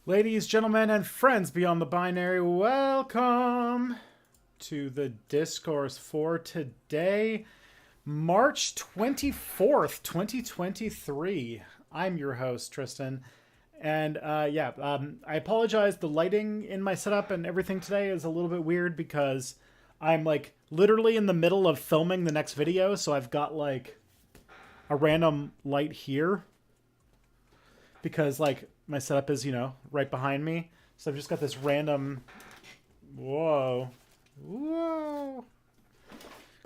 Ladies, gentlemen, and friends beyond the binary, welcome to the Discourse for today, March 24th, 2023. I'm your host, Tristan. And I apologize. The lighting in my setup and everything today is a little bit weird because I'm like literally in the middle of filming the next video. So I've got like a random light here because like my setup is, right behind me. So I've just got this random, whoa.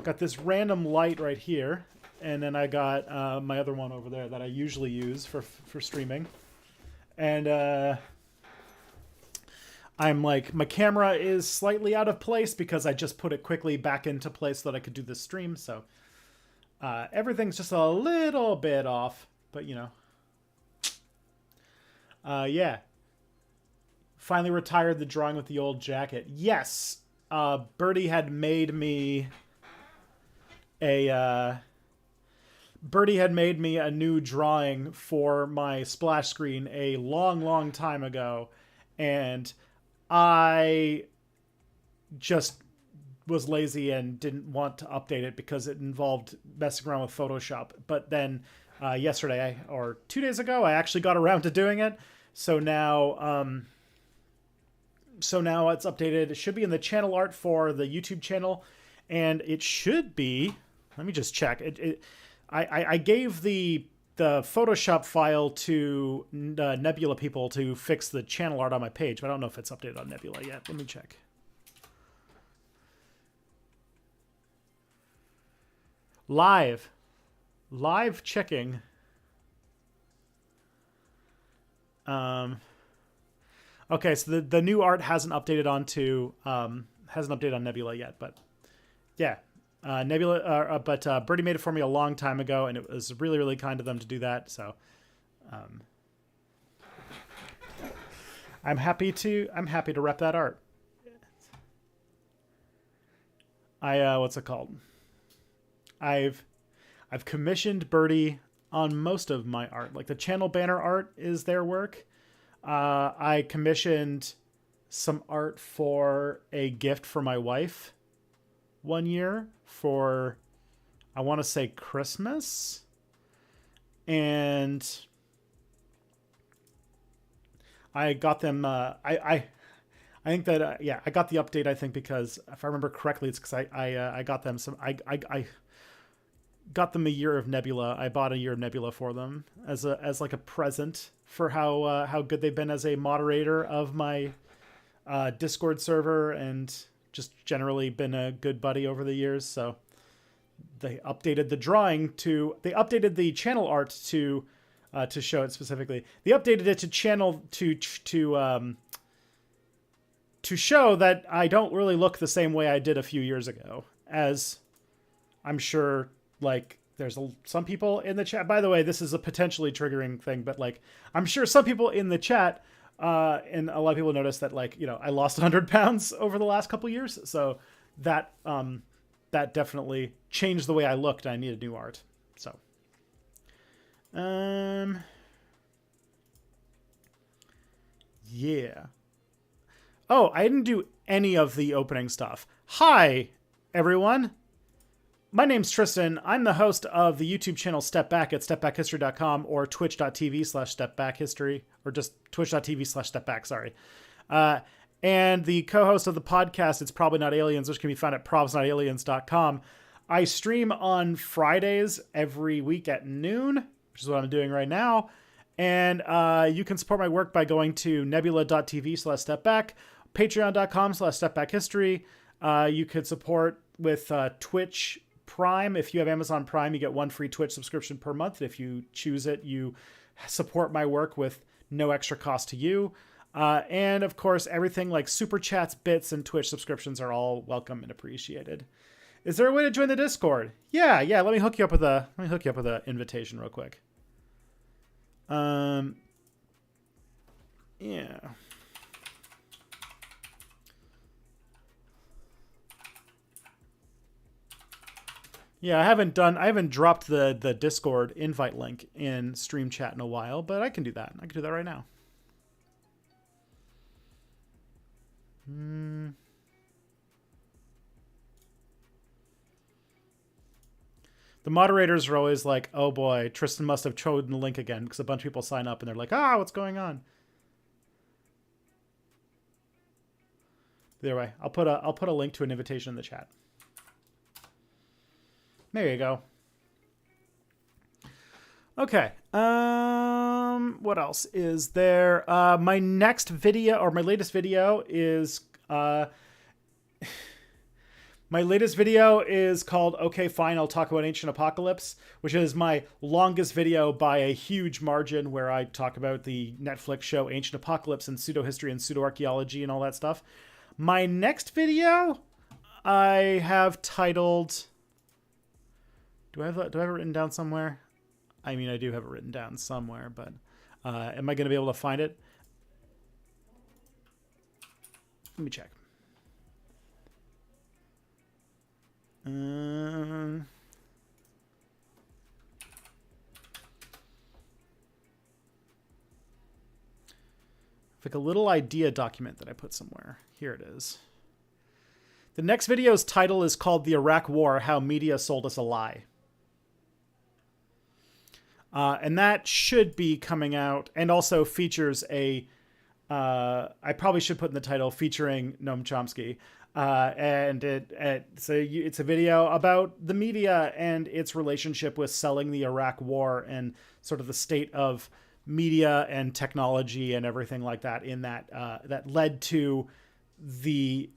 Got this random light right here. And then I got my other one over there that I usually use for streaming. And I'm like, my camera is slightly out of place because I just put it quickly back into place so that I could do this stream. So everything's just a little bit off, but yeah. Finally retired the drawing with the old jacket. Yes. Birdie had made me a new drawing for my splash screen a long time ago, and I just was lazy and didn't want to update it because it involved messing around with Photoshop. But then yesterday or 2 days ago, I actually got around to doing it. So now it's updated. It should be in the channel art for the YouTube channel, and it should be. Let me just check. I gave the Photoshop file to Nebula people to fix the channel art on my page, but I don't know if it's updated on Nebula yet. Let me check. Live checking. Okay, so the new art hasn't updated on Nebula yet, but yeah. Nebula, but Birdie made it for me a long time ago, and it was really, really kind of them to do that. So, I'm happy to rep that art. What's it called? I've commissioned Birdie on most of my art. Like the channel banner art is their work. I commissioned some art for a gift for my wife one year for, I want to say, Christmas. And I got them, I think that, yeah, I got the update, I think, because if I remember correctly, it's because I got them some, I got them a year of Nebula. I bought a year of Nebula for them as like a present for how good they've been as a moderator of my Discord server, and just generally been a good buddy over the years. So they updated the they updated the channel art to show it specifically. They updated it to channel to show that I don't really look the same way I did a few years ago, as I'm sure, like, there's some people in the chat. By the way, this is a potentially triggering thing, but like, I'm sure some people in the chat, and a lot of people noticed that, like, you know, I lost 100 pounds over the last couple years. So that definitely changed the way I looked. I needed new art. So, yeah. Oh, I didn't do any of the opening stuff. Hi, everyone. My name's Tristan. I'm the host of the YouTube channel Step Back at stepbackhistory.com, or twitch.tv/stepbackhistory, or just twitch.tv/stepback, sorry. And the co-host of the podcast, It's Probably Not Aliens, which can be found at probsnotaliens.com. I stream on Fridays every week at noon, which is what I'm doing right now. And you can support my work by going to nebula.tv/stepback, patreon.com/stepbackhistory. You could support with Twitch Prime. If you have Amazon Prime, you get one free Twitch subscription per month. If you choose it, you support my work with no extra cost to you. And of course, everything like super chats, bits, and Twitch subscriptions are all welcome and appreciated. Is there a way to join the Discord? Yeah. Let me hook you up with a invitation real quick. Yeah. Yeah, I haven't dropped the Discord invite link in stream chat in a while, but I can do that. I can do that right now. The moderators are always like, "Oh boy, Tristan must have chosen the link again," because a bunch of people sign up and they're like, "What's going on?" Either way, I'll put a link to an invitation in the chat. There you go. Okay. What else is there? My next video, or my latest video, is my latest video is called "Okay, Fine, I'll Talk About Ancient Apocalypse," which is my longest video by a huge margin, where I talk about the Netflix show Ancient Apocalypse and pseudo-history and pseudo-archaeology and all that stuff. My next video I have titled... Do I have it written down somewhere? I mean, I do have it written down somewhere, but am I going to be able to find it? Let me check. It's like a little idea document that I put somewhere. Here it is. The next video's title is called The Iraq War, How Media Sold Us a Lie. And that should be coming out, and also features a, I probably should put in the title, featuring Noam Chomsky. It's a video about the media and its relationship with selling the Iraq War and sort of the state of media and technology and everything like that in that, that led to the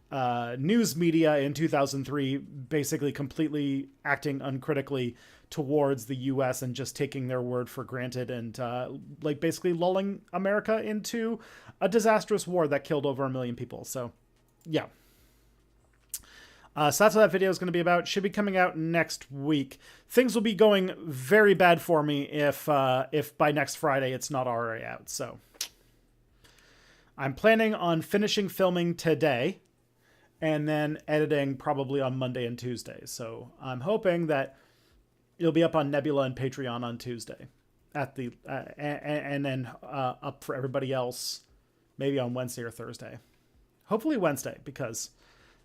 news media in 2003 basically completely acting uncritically towards the US and just taking their word for granted and like basically lulling America into a disastrous war that killed over 1 million people. So yeah. So that's what that video is going to be about. Should be coming out next week. Things will be going very bad for me if by next Friday it's not already out. So I'm planning on finishing filming today and then editing probably on Monday and Tuesday. So I'm hoping that it'll be up on Nebula and Patreon on Tuesday at the and then up for everybody else maybe on Wednesday or Thursday. Hopefully Wednesday, because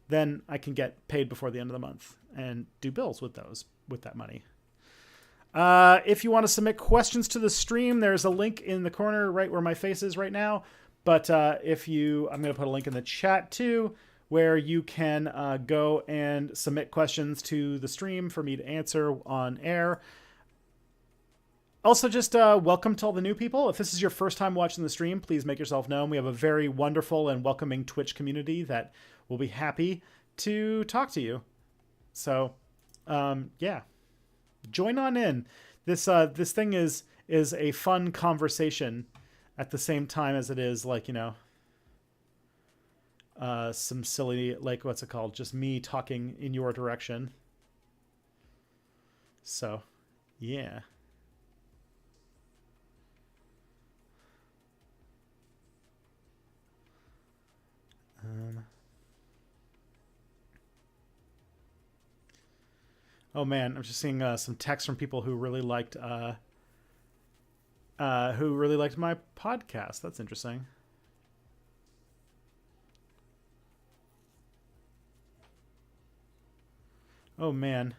then I can get paid before the end of the month and do bills with that money. If you want to submit questions to the stream, there's a link in the corner right where my face is right now. But I'm going to put a link in the chat too, where you can go and submit questions to the stream for me to answer on air. Also, just welcome to all the new people. If this is your first time watching the stream, please make yourself known. We have a very wonderful and welcoming Twitch community that will be happy to talk to you. So, yeah, join on in. This thing is a fun conversation at the same time as it is, like, you know, some silly, like, what's it called? Just me talking in your direction. So, yeah. Oh man, I'm just seeing some text from people who really liked my podcast. That's interesting. Oh man.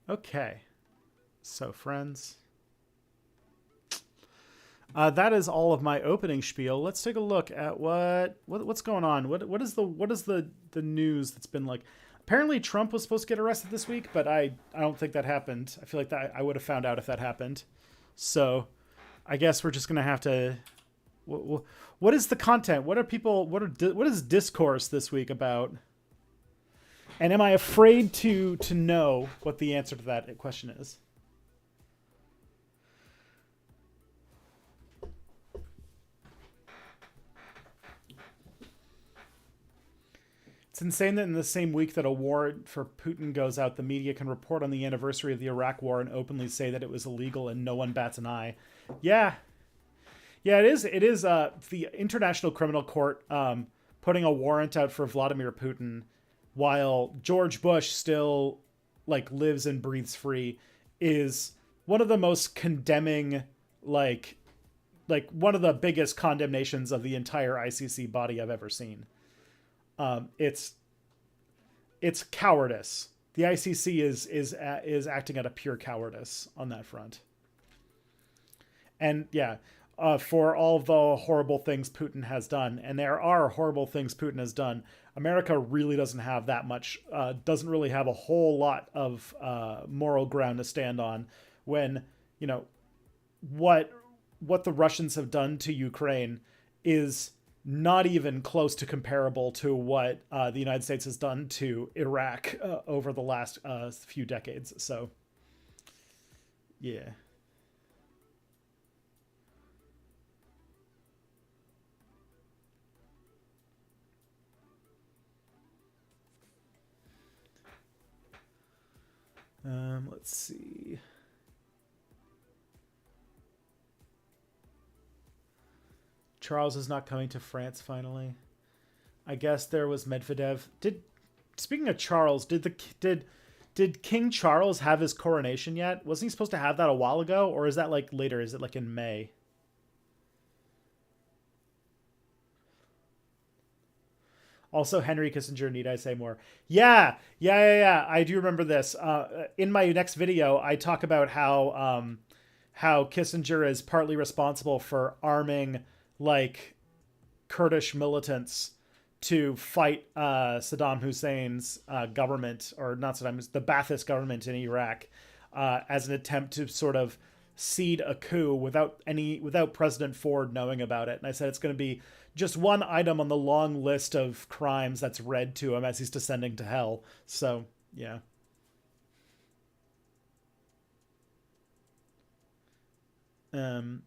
Okay. So friends, that is all of my opening spiel. Let's take a look at what's going on. What is the news that's been like? Apparently Trump was supposed to get arrested this week, but I don't think that happened. I feel like that I would have found out if that happened. So I guess we're just gonna have to. What is the content? What is Discourse this week about? And am I afraid to know what the answer to that question is? It's insane that in the same week that a warrant for Putin goes out, the media can report on the anniversary of the Iraq War and openly say that it was illegal and no one bats an eye. Yeah. Yeah, it is. It is the International Criminal Court putting a warrant out for Vladimir Putin while George Bush still like lives and breathes free is one of the most condemning, like one of the biggest condemnations of the entire ICC body I've ever seen. It's cowardice. The ICC is acting out of pure cowardice on that front. And yeah, for all the horrible things Putin has done, and there are horrible things Putin has done, America really doesn't have that much, doesn't really have a whole lot of moral ground to stand on when, you know, what the Russians have done to Ukraine is not even close to comparable to what the United States has done to Iraq over the last few decades. So, yeah. Let's see. Charles is not coming to France finally. I guess there was Medvedev. Speaking of Charles, did King Charles have his coronation yet? Wasn't he supposed to have that a while ago, or is that like later? Is it like in May? Also, Henry Kissinger, need I say more? Yeah. I do remember this. In my next video, I talk about how Kissinger is partly responsible for arming like Kurdish militants to fight Saddam Hussein's government, or not Saddam, the Ba'athist government in Iraq, as an attempt to sort of seed a coup without President Ford knowing about it. And I said it's going to be just one item on the long list of crimes that's read to him as he's descending to hell. So yeah. Um,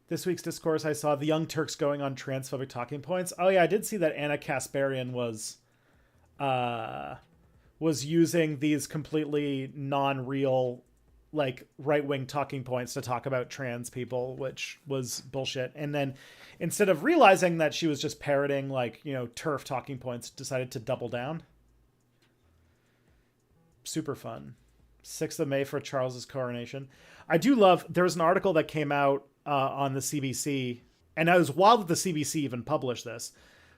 This week's Discourse, I saw the Young Turks going on transphobic talking points. Oh yeah, I did see that Anna Kasparian was using these completely non-real, like, right-wing talking points to talk about trans people, which was bullshit. And then instead of realizing that she was just parroting, like, TERF talking points, decided to double down. Super fun. 6th of May for Charles's coronation. I do love, there was an article that came out on the CBC, and I was wild that the CBC even published this,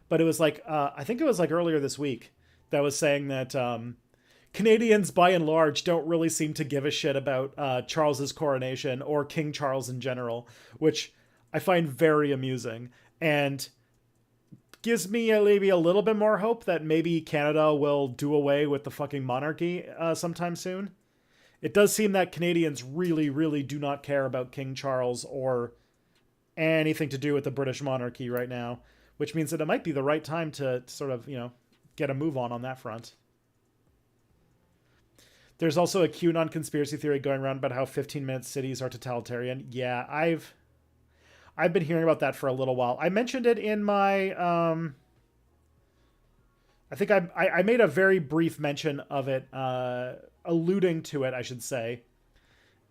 but it was like, I think it was like earlier this week, that was saying that Canadians by and large don't really seem to give a shit about Charles's coronation or King Charles in general, which I find very amusing and gives me maybe a little bit more hope that maybe Canada will do away with the fucking monarchy sometime soon. It does seem that Canadians really, really do not care about King Charles or anything to do with the British monarchy right now, which means that it might be the right time to sort of, get a move on that front. There's also a QAnon conspiracy theory going around about how 15-minute cities are totalitarian. Yeah, I've been hearing about that for a little while. I mentioned it in my I think I made a very brief mention of it, alluding to it, I should say,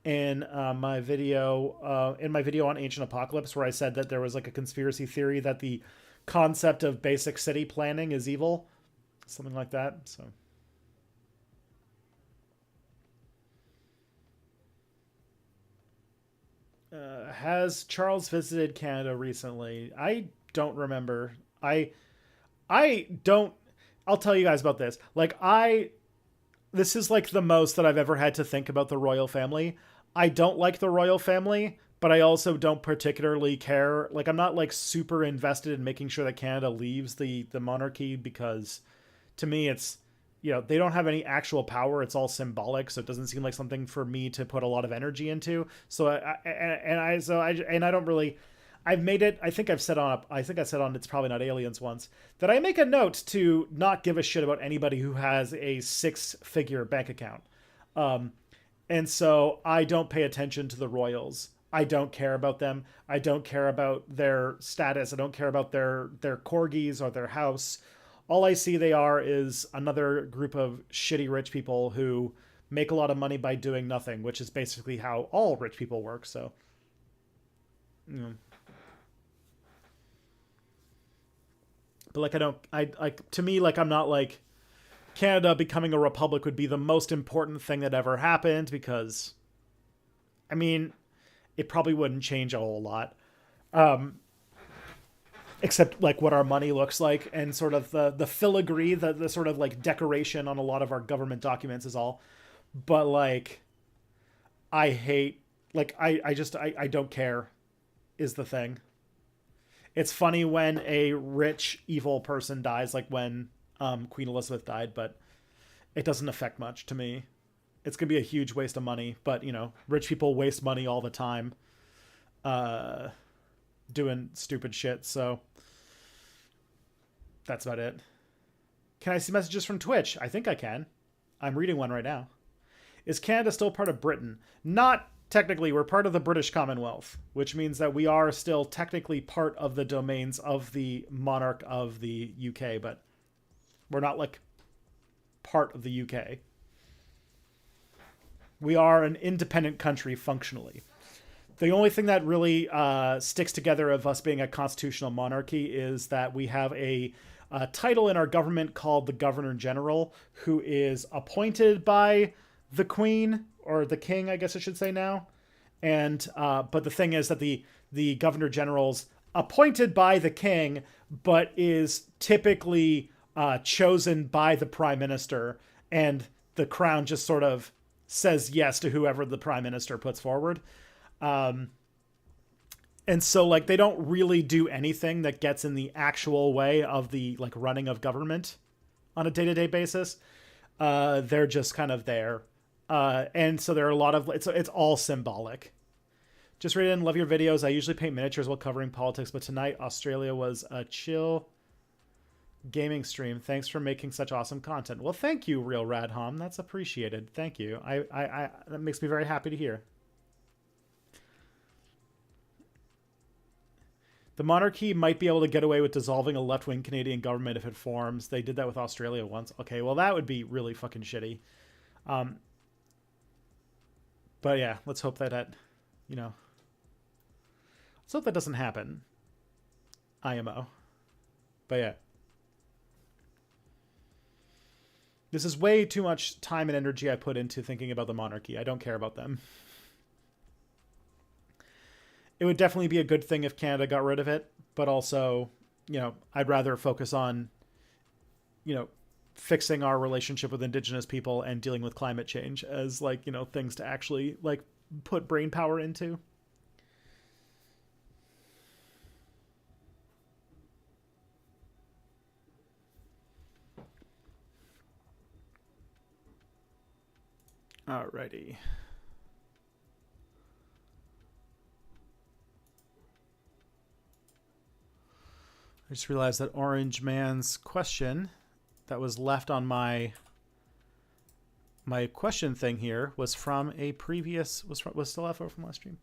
in my video on Ancient Apocalypse, where I said that there was like a conspiracy theory that the concept of basic city planning is evil, something like that. So. Has Charles visited Canada recently? I don't remember. I don't. I'll tell you guys about this. This is like the most that I've ever had to think about the royal family. I don't like the royal family, but I also don't particularly care. Like, I'm not like super invested in making sure that Canada leaves the monarchy, because to me it's, they don't have any actual power. It's all symbolic. So it doesn't seem like something for me to put a lot of energy into. So I don't really, I've made it, I think I said on It's Probably Not Aliens once, that I make a note to not give a shit about anybody who has a 6-figure bank account. And so I don't pay attention to the royals. I don't care about them. I don't care about their status. I don't care about their corgis or their house. All I see they are is another group of shitty rich people who make a lot of money by doing nothing, which is basically how all rich people work. So, but like, to me, like, I'm not like, Canada becoming a republic would be the most important thing that ever happened, because, I mean, it probably wouldn't change a whole lot. Except like what our money looks like, and sort of the filigree, the sort of like decoration on a lot of our government documents is all. But like, I hate, like, I don't care is the thing. It's funny when a rich, evil person dies, like when Queen Elizabeth died, but it doesn't affect much to me. It's going to be a huge waste of money, but, rich people waste money all the time doing stupid shit, so that's about it. Can I see messages from Twitch? I think I can. I'm reading one right now. Is Canada still part of Britain? Not technically. We're part of the British Commonwealth, which means that we are still technically part of the domains of the monarch of the UK, but we're not like part of the UK. We are an independent country functionally. The only thing that really sticks together of us being a constitutional monarchy is that we have a title in our government called the Governor General, who is appointed by the Queen, or the King, I guess I should say now. And but the thing is that the Governor Generals appointed by the king, but is typically chosen by the prime minister, and the crown just sort of says yes to whoever the prime minister puts forward. And so like they don't really do anything that gets in the actual way of the like running of government on a day-to-day basis. They're just kind of there. And so there are a lot of it's all symbolic. Just read in, love your videos. I usually paint miniatures while covering politics, but tonight Australia was a chill gaming stream. Thanks for making such awesome content. Well, thank you, Real Radhom. That's appreciated. Thank you. I that makes me very happy to hear. The monarchy might be able to get away with dissolving a left-wing Canadian government if it forms. They did that with Australia once. Okay, well, that would be really fucking shitty. But yeah, let's hope that, you know, let's hope that doesn't happen. IMO. But yeah. This is way too much time and energy I put into thinking about the monarchy. I don't care about them. It would definitely be a good thing if Canada got rid of it, but also, you know, I'd rather focus on, you know, fixing our relationship with Indigenous people and dealing with climate change as like, you know, things to actually like put brain power into. Alrighty. I just realized that Orange Man's question that was left on my question thing here was from a previous was still left over from last stream.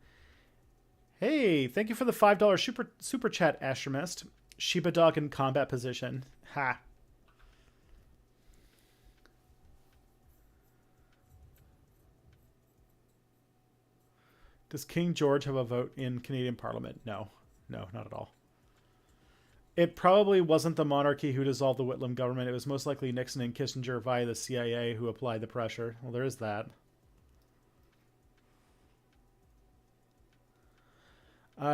Hey, thank you for the $5 super chat, Astromist. Shiba dog in combat position. Ha. Does King George have a vote in Canadian Parliament? No, not at all. It probably wasn't the monarchy who dissolved the Whitlam government. It was most likely Nixon and Kissinger via the CIA who applied the pressure. Well, there is that.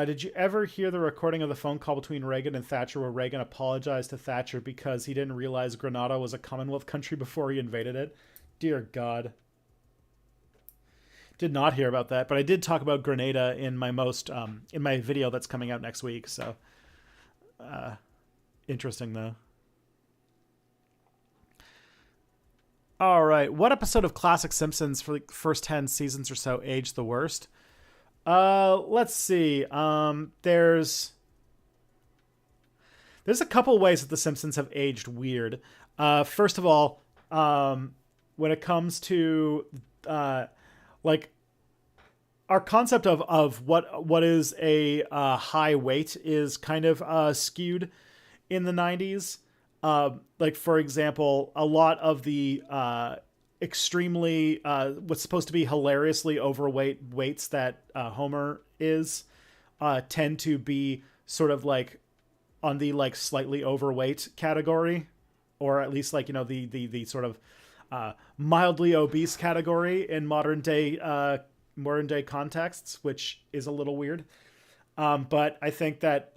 Did you ever hear the recording of the phone call between Reagan and Thatcher where Reagan apologized to Thatcher because he didn't realize Grenada was a Commonwealth country before he invaded it? Dear God. Did not hear about that, but I did talk about Grenada in my in my video that's coming out next week, so... interesting though. All right, what episode of classic Simpsons for the first 10 seasons or so aged the worst? Let's see. There's a couple ways that the Simpsons have aged weird. First of all, when it comes to like our concept of what is a high weight is kind of skewed in the 90s. Like, for example, a lot of the extremely what's supposed to be hilariously overweight weights that Homer is tend to be sort of like on the like slightly overweight category, or at least like, you know, the sort of mildly obese category in modern day contexts, which is a little weird. But I think that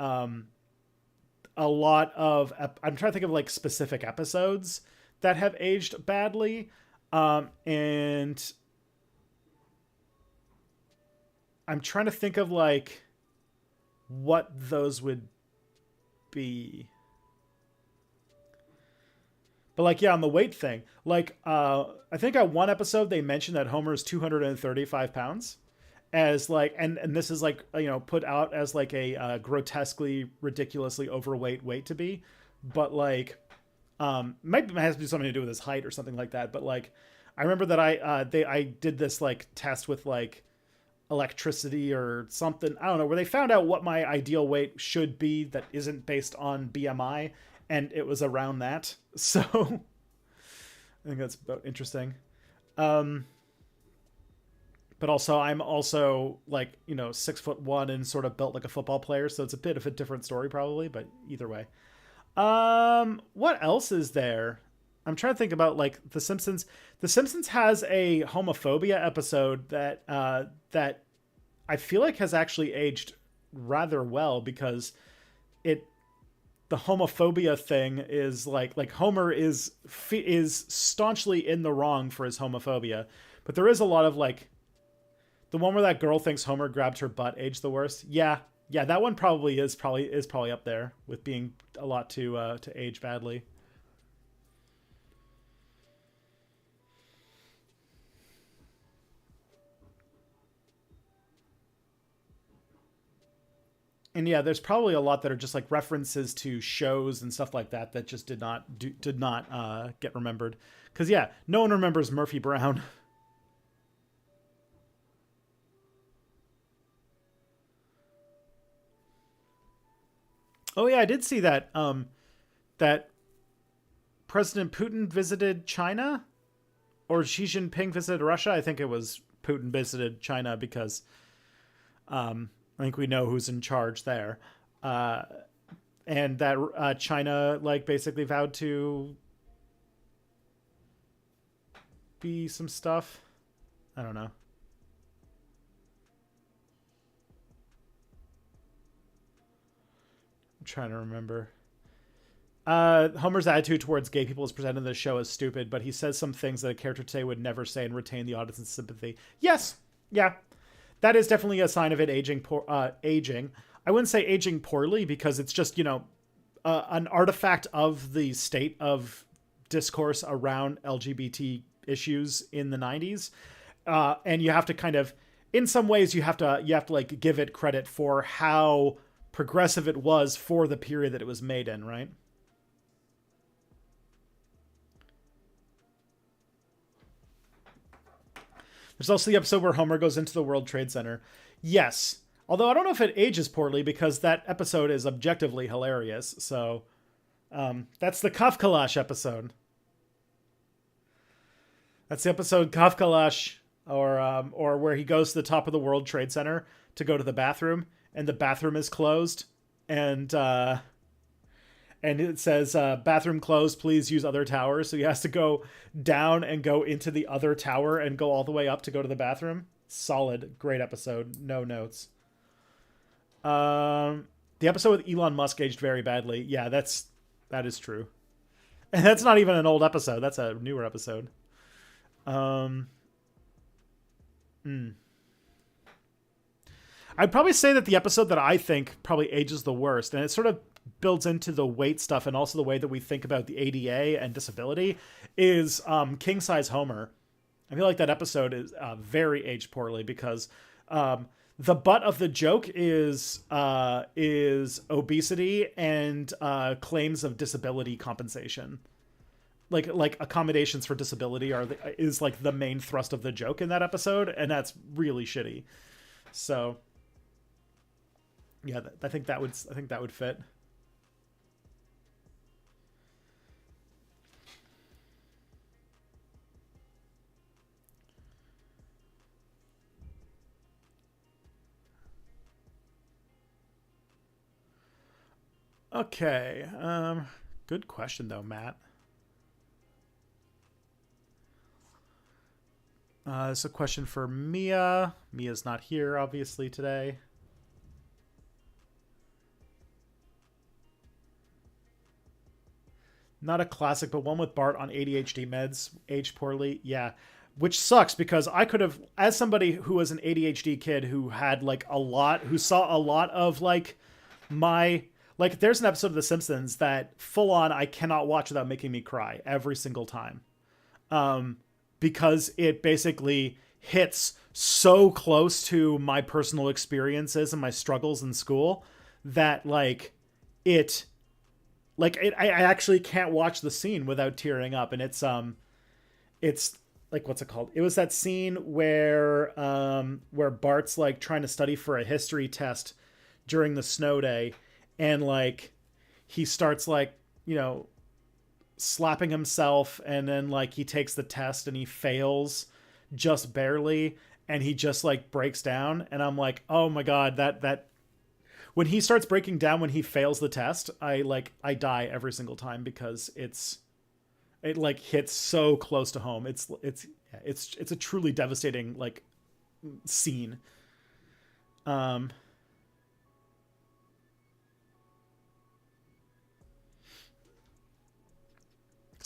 a lot of I'm trying to think of like specific episodes that have aged badly, and I'm trying to think of like what those would be. But like, yeah, on the weight thing, like, I think at one episode they mentioned that Homer is 235 pounds as like, and this is like, you know, put out as like a grotesquely, ridiculously overweight weight to be, but like, might has to do something to do with his height or something like that. But like, I remember that I did this like test with like electricity or something, I don't know, where they found out what my ideal weight should be that isn't based on BMI. And it was around that. So I think that's about interesting. But also I'm also like, you know, 6'1" and sort of built like a football player. So it's a bit of a different story probably, but either way. What else is there? I'm trying to think about like The Simpsons. The Simpsons has a homophobia episode that I feel like has actually aged rather well, because it the homophobia thing is like Homer is staunchly in the wrong for his homophobia, but there is a lot of like the one where that girl thinks Homer grabbed her butt aged the worst. Yeah, that one probably up there with being a lot to age badly. And yeah, there's probably a lot that are just like references to shows and stuff like that that just did not get remembered. Because yeah, no one remembers Murphy Brown. Oh yeah, I did see that. That President Putin visited China, or Xi Jinping visited Russia. I think it was Putin visited China because I think we know who's in charge there. Uh, and that China like basically vowed to be some stuff. I don't know. I'm trying to remember. Homer's attitude towards gay people is presented in the show as stupid, but he says some things that a character today would never say and retain the audience's sympathy. Yes, yeah, that is definitely a sign of it aging. I wouldn't say aging poorly because it's just an artifact of the state of discourse around LGBT issues in the 90s, and you have to kind of, in some ways, you have to like give it credit for how progressive it was for the period that it was made in, right? There's also the episode where Homer goes into the World Trade Center. Yes. Although I don't know if it ages poorly because that episode is objectively hilarious. So that's the Kafkalash episode. That's the episode Kafkalash, or where he goes to the top of the World Trade Center to go to the bathroom, and the bathroom is closed, and it says bathroom closed, please use other towers. So he has to go down and go into the other tower and go all the way up to go to the bathroom. Solid, great episode. No notes. The episode with Elon Musk aged very badly. Yeah, that is true. And that's not even an old episode. That's a newer episode. Um, mm. I'd probably say that the episode that I think probably ages the worst, and it sort of builds into the weight stuff and also the way that we think about the ADA and disability, is King Size Homer. I feel like that episode is very aged poorly because the butt of the joke is obesity and claims of disability compensation. Like accommodations for disability is like the main thrust of the joke in that episode, and that's really shitty. So yeah, I think that would fit. Okay. Good question though, Matt. This is a question for Mia. Mia's not here, obviously, today. Not a classic, but one with Bart on ADHD meds, aged poorly. Yeah. Which sucks because I could have, as somebody who was an ADHD kid who had like who saw a lot of like my, like there's an episode of The Simpsons that full on I cannot watch without making me cry every single time. Because it basically hits so close to my personal experiences and my struggles in school that it I actually can't watch the scene without tearing up. And it's like, what's it called? It was that scene where Bart's like trying to study for a history test during the snow day, and like he starts like, slapping himself, and then like he takes the test and he fails just barely, and he just like breaks down, and I'm like, oh my god, that when he starts breaking down when he fails the test, I die every single time because it like hits so close to home. It's a truly devastating like scene. Um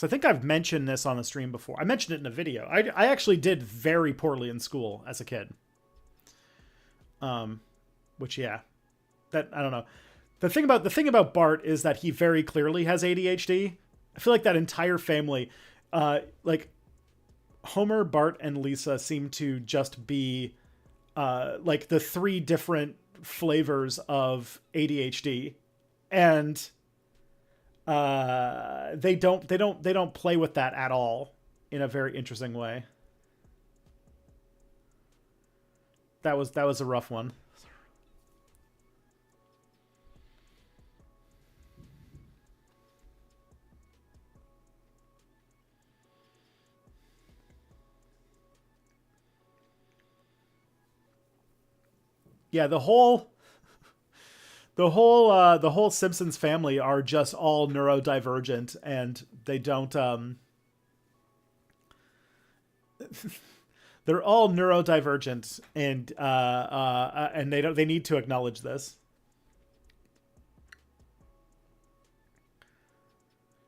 So I think I've mentioned this on the stream before. I mentioned it in a video. I actually did very poorly in school as a kid. Which, yeah, that, I don't know. The thing about Bart is that he very clearly has ADHD. I feel like that entire family, like Homer, Bart, and Lisa seem to just be like the three different flavors of ADHD, and they don't play with that at all in a very interesting way. That was a rough one. Yeah, the whole Simpsons family are just all neurodivergent, and they don't they're all neurodivergent, and they need to acknowledge this.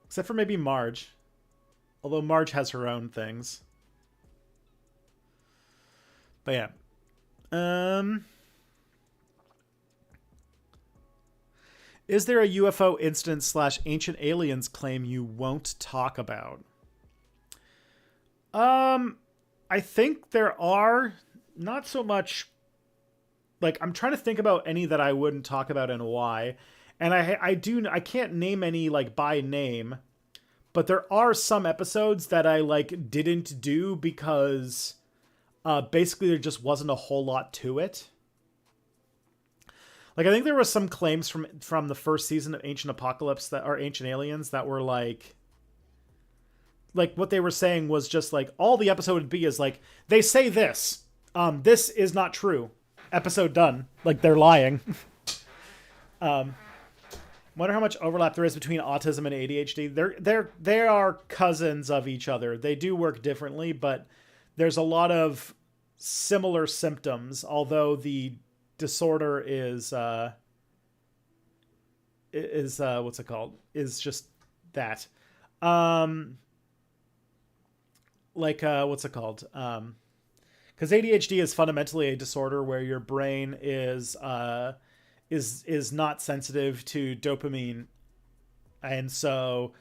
Except for maybe Marge. Although Marge has her own things. But yeah. Is there a UFO instance / ancient aliens claim you won't talk about? I think there are. Not so much. Like, I'm trying to think about any that I wouldn't talk about and why. And I can't name any, like, by name. But there are some episodes that I, like, didn't do because basically there just wasn't a whole lot to it. Like, I think there were some claims from the first season of Ancient Apocalypse that are Ancient Aliens that were like what they were saying was just like, all the episode would be is like, they say this. This is not true. Episode done. Like, they're lying. Wonder how much overlap there is between autism and ADHD. They are cousins of each other. They do work differently, but there's a lot of similar symptoms, although the disorder is what's it called? Is just that. What's it called? Because ADHD is fundamentally a disorder where your brain is not sensitive to dopamine, and so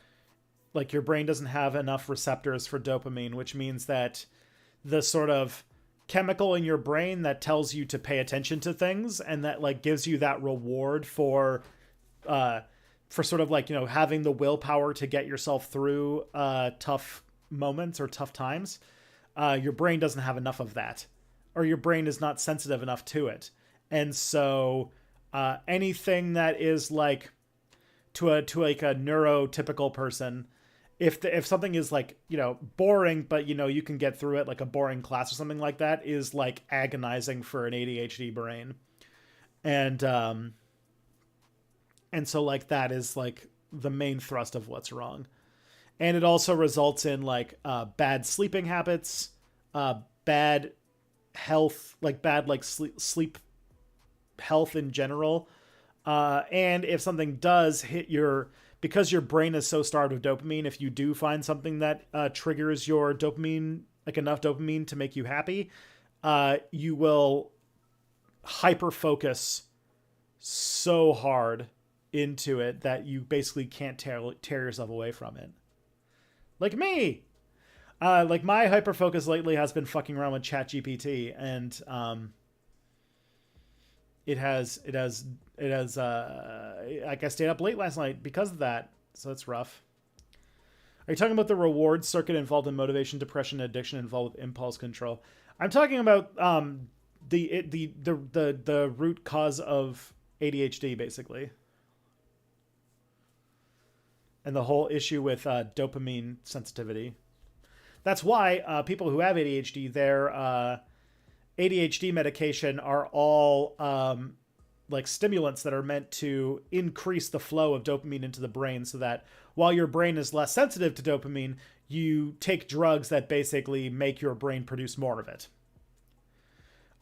like your brain doesn't have enough receptors for dopamine, which means that the sort of chemical in your brain that tells you to pay attention to things and that like gives you that reward for sort of like, you know, having the willpower to get yourself through tough moments or tough times, your brain doesn't have enough of that, or your brain is not sensitive enough to it. And so anything that is like to like a neurotypical person, if something is like, you know, boring, but you know, you can get through it, like a boring class or something like that, is like agonizing for an ADHD brain. And so like that is like the main thrust of what's wrong. And it also results in like bad sleeping habits, bad health, like bad like sleep health in general. And if something does hit because your brain is so starved of dopamine, if you do find something that triggers your dopamine, like enough dopamine to make you happy, you will hyper focus so hard into it that you basically can't tear yourself away from it. Like me! Like my hyper focus lately has been fucking around with ChatGPT, and it has like I stayed up late last night because of that, so it's rough. Are you talking about the reward circuit involved in motivation, depression, and addiction involved with impulse control? I'm talking about the root cause of ADHD, basically, and the whole issue with dopamine sensitivity. That's why people who have ADHD, their ADHD medication are all like stimulants that are meant to increase the flow of dopamine into the brain, so that while your brain is less sensitive to dopamine, you take drugs that basically make your brain produce more of it.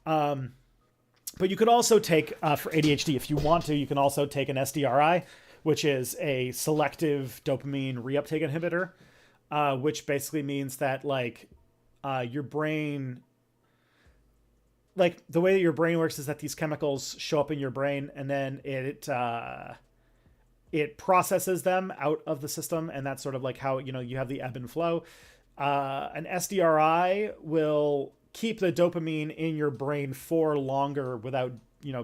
But you could also take, for ADHD, if you want to, you can also take an SDRI, which is a selective dopamine reuptake inhibitor. which basically means that like your brain, like the way that your brain works is that these chemicals show up in your brain and then it processes them out of the system, and that's sort of like how you have the ebb and flow. An SDRI will keep the dopamine in your brain for longer without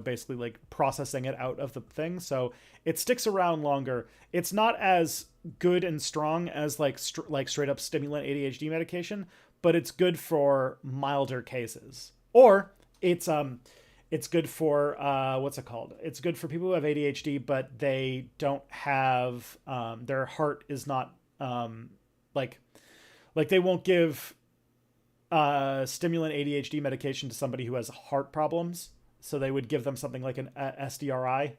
basically like processing it out of the thing, so it sticks around longer. It's not as good and strong as like straight up stimulant ADHD medication, but it's good for milder cases. Or it's good for what's it called? It's good for people who have ADHD, but they don't have their heart is not like they won't give stimulant ADHD medication to somebody who has heart problems. So they would give them something like an SDRI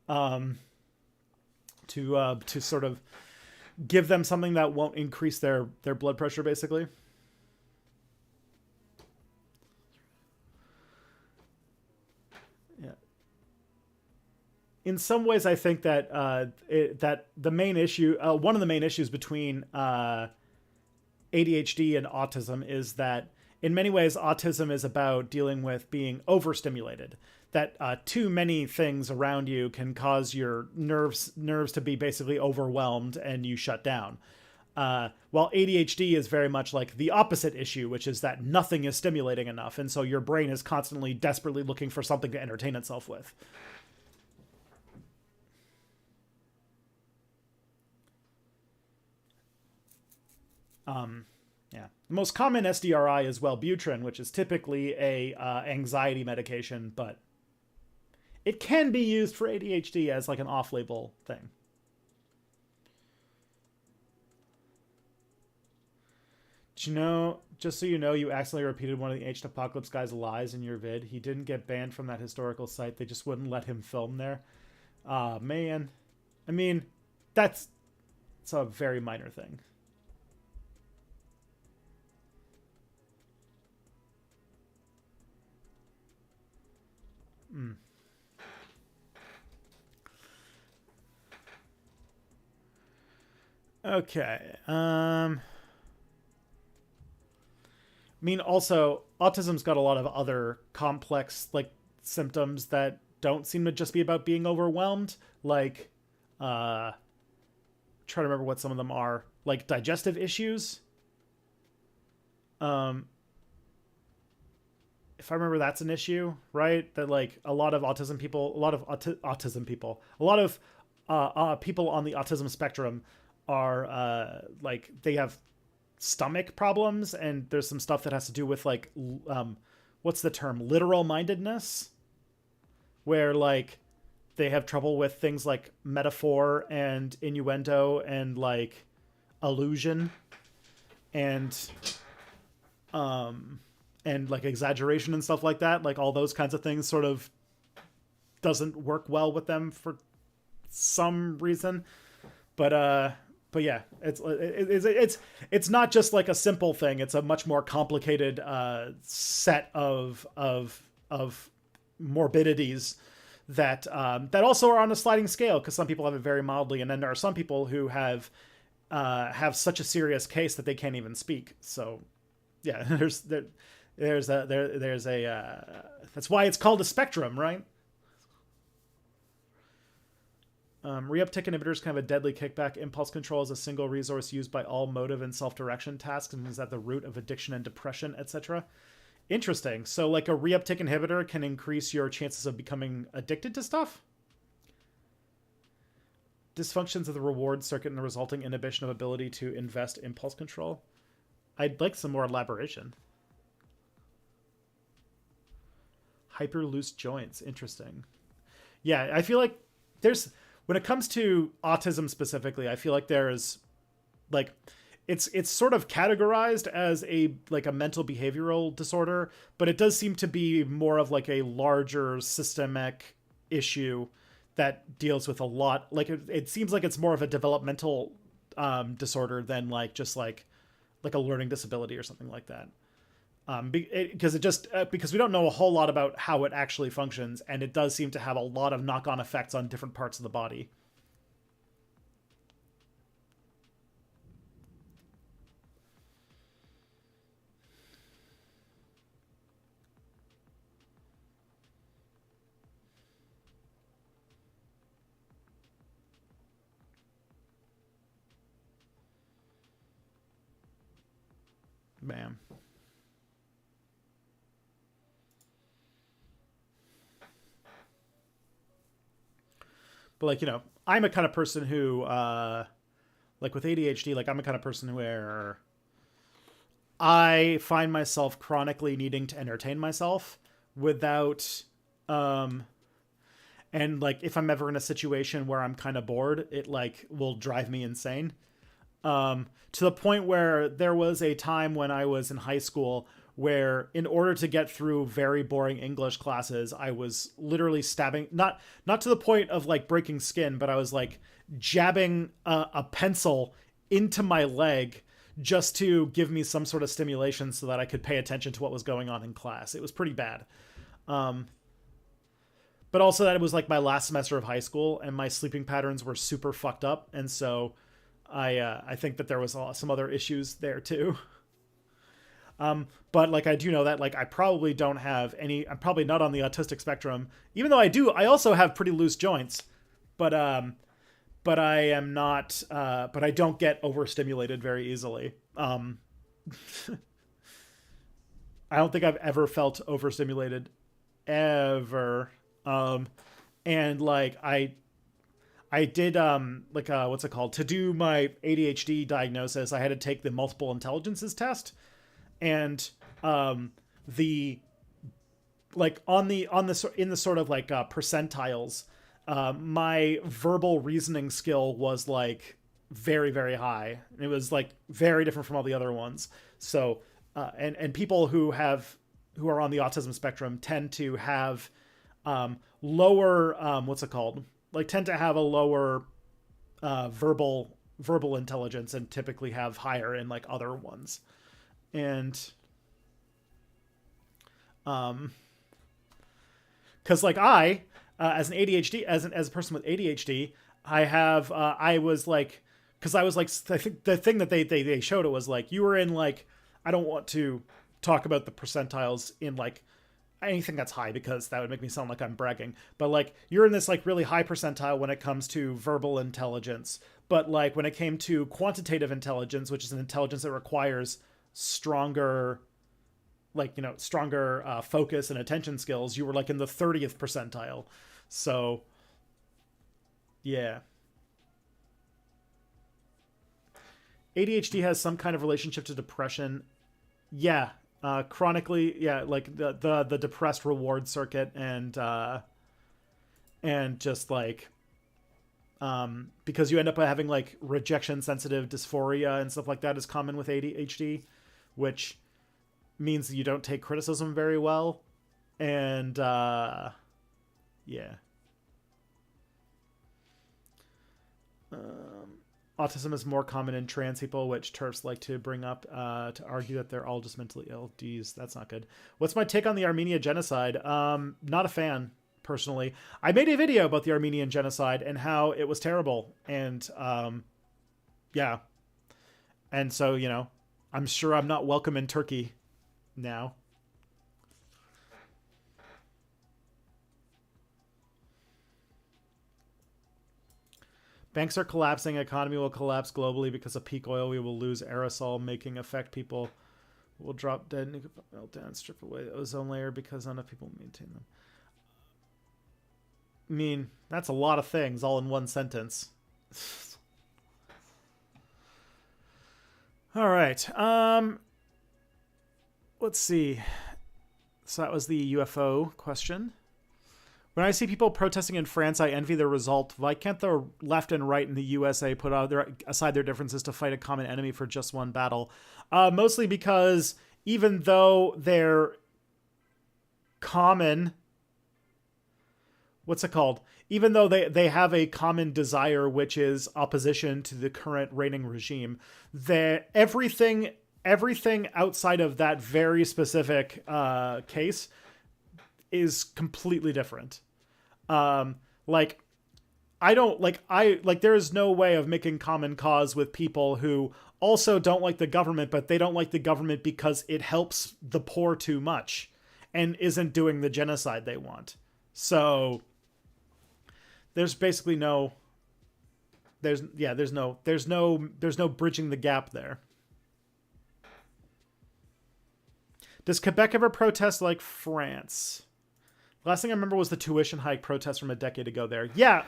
to sort of give them something that won't increase their blood pressure, basically. In some ways, I think that that the main issue, one of the main issues between ADHD and autism is that in many ways, autism is about dealing with being overstimulated. That too many things around you can cause your nerves to be basically overwhelmed and you shut down. While ADHD is very much like the opposite issue, which is that nothing is stimulating enough, and so your brain is constantly desperately looking for something to entertain itself with. Yeah. The most common SDRI is Wellbutrin, which is typically a anxiety medication, but it can be used for ADHD as like an off-label thing. Did you know, just so you know, you accidentally repeated one of the Ancient Apocalypse guy's lies in your vid. He didn't get banned from that historical site. They just wouldn't let him film there. Man. I mean, it's a very minor thing. Okay. I mean, also, autism's got a lot of other complex, like, symptoms that don't seem to just be about being overwhelmed. Like, try to remember what some of them are. Like, digestive issues. If I remember, that's an issue, right? That like a lot of autism people, a lot of people on the autism spectrum are like they have stomach problems, and there's some stuff that has to do with like what's the term, literal mindedness, where like they have trouble with things like metaphor and innuendo and like allusion and like exaggeration and stuff like that. Like all those kinds of things sort of doesn't work well with them for some reason. But yeah, it's not just like a simple thing. It's a much more complicated set of morbidities that also are on a sliding scale, because some people have it very mildly, and then there are some people who have such a serious case that they can't even speak. So yeah, there's a that's why it's called a spectrum, right? Reuptake inhibitors can have a deadly kickback. Impulse control is a single resource used by all motive and self-direction tasks and is at the root of addiction and depression, etc. Interesting. So like a reuptake inhibitor can increase your chances of becoming addicted to stuff? Dysfunctions of the reward circuit and the resulting inhibition of ability to invest impulse control. I'd like some more elaboration. Hyper loose joints. Interesting. Yeah, I feel like when it comes to autism specifically, I feel like there's like it's sort of categorized as a mental behavioral disorder, but it does seem to be more of like a larger systemic issue that deals with a lot. Like it seems like it's more of a developmental disorder than like just like a learning disability or something like that. Because we don't know a whole lot about how it actually functions, and it does seem to have a lot of knock-on effects on different parts of the body. Bam. But like, I'm a kind of person who like with ADHD, like I'm a kind of person where I find myself chronically needing to entertain myself without and like if I'm ever in a situation where I'm kind of bored, it like will drive me insane. To the point where there was a time when I was in high school where in order to get through very boring English classes, I was literally stabbing, not to the point of like breaking skin, but I was like jabbing a pencil into my leg just to give me some sort of stimulation so that I could pay attention to what was going on in class. It was pretty bad. But also that it was like my last semester of high school and my sleeping patterns were super fucked up. And so I think that there was some other issues there too. But like I do know that like I probably don't have any. I'm probably not on the autistic spectrum, even though I do. I also have pretty loose joints, but I am not. But I don't get overstimulated very easily. I don't think I've ever felt overstimulated, ever. And like I did like what's it called, to do my ADHD diagnosis. I had to take the multiple intelligences test, and the like on the in the sort of like percentiles, my verbal reasoning skill was like very very high. It was like very different from all the other ones. So and people who are on the autism spectrum tend to have lower what's it called, like tend to have a lower verbal intelligence and typically have higher in like other ones. And because like I as an ADHD as a person with ADHD, I was like, because I was like, I think the thing that they showed, it was like you were in like, I don't want to talk about the percentiles in like anything that's high because that would make me sound like I'm bragging, but like you're in this like really high percentile when it comes to verbal intelligence. But like when it came to quantitative intelligence, which is an intelligence that requires stronger focus and attention skills, you were like in the 30th percentile. So yeah, ADHD has some kind of relationship to depression. Yeah, chronically, yeah, like the depressed reward circuit, and just like because you end up having like rejection sensitive dysphoria and stuff like that is common with ADHD, which means you don't take criticism very well. And yeah. Autism is more common in trans people, which TERFs like to bring up to argue that they're all just mentally ill. Geez, that's not good. What's my take on the Armenia genocide? Not a fan, personally. I made a video about the Armenian genocide and how it was terrible. And yeah. And so, I'm sure I'm not welcome in Turkey now. Banks are collapsing. Economy will collapse globally because of peak oil. We will lose aerosol making affect people. Will drop dead, melt down, strip away the ozone layer because not enough people maintain them. I mean, that's a lot of things all in one sentence. All right. Let's see. So that was the UFO question. When I see people protesting in France, I envy the result. Why can't the left and right in the USA put aside their differences to fight a common enemy for just one battle? Mostly because even though they're common, what's it called? Even though they have a common desire, which is opposition to the current reigning regime, that everything outside of that very specific case is completely different. Like there is no way of making common cause with people who also don't like the government, but they don't like the government because it helps the poor too much and isn't doing the genocide they want. So there's basically there's no bridging the gap there. Does Quebec ever protest like France? Last thing I remember was the tuition hike protest from a decade ago there. Yeah,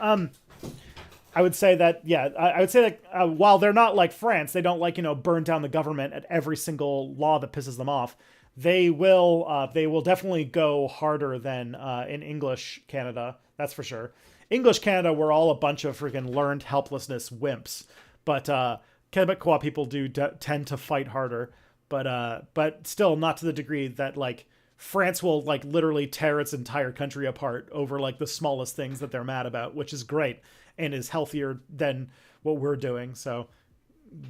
I would say that, I would say that while they're not like France, they don't like, burn down the government at every single law that pisses them off. They will definitely go harder than in English Canada. That's for sure. English Canada, we're all a bunch of freaking learned helplessness wimps. But Quebecois people do tend to fight harder. But still not to the degree that like France will like literally tear its entire country apart over like the smallest things that they're mad about, which is great and is healthier than what we're doing. So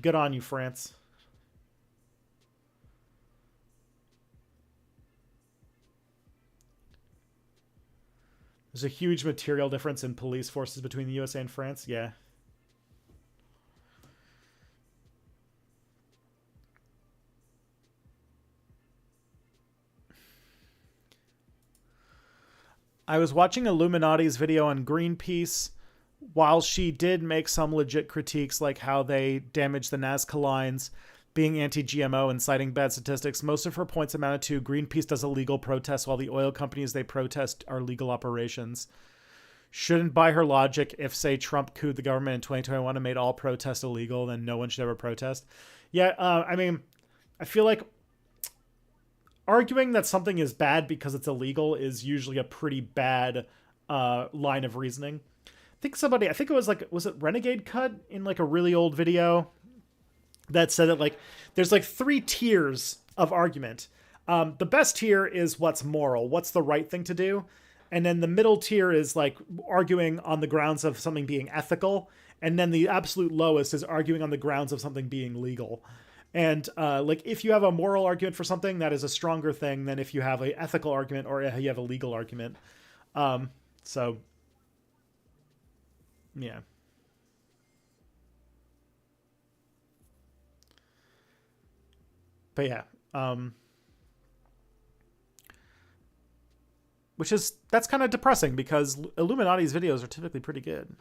good on you, France. There's a huge material difference in police forces between the USA and France. Yeah. I was watching Illuminati's video on Greenpeace. While she did make some legit critiques, like how they damage the Nazca lines, being anti-GMO and citing bad statistics, most of her points amounted to Greenpeace does illegal protests while the oil companies they protest are legal operations. Shouldn't buy her logic if, say, Trump couped the government in 2021 and made all protests illegal, then no one should ever protest. Yeah, I mean, I feel like arguing that something is bad because it's illegal is usually a pretty bad line of reasoning. I think it was was it Renegade Cut in like a really old video that said that like there's like 3 tiers of argument. The best tier is what's moral, what's the right thing to do. And then the middle tier is like arguing on the grounds of something being ethical. And then the absolute lowest is arguing on the grounds of something being legal. And like if you have a moral argument for something, that is a stronger thing than if you have an ethical argument or you have a legal argument. So, yeah. But yeah, that's kind of depressing because Illuminati's videos are typically pretty good.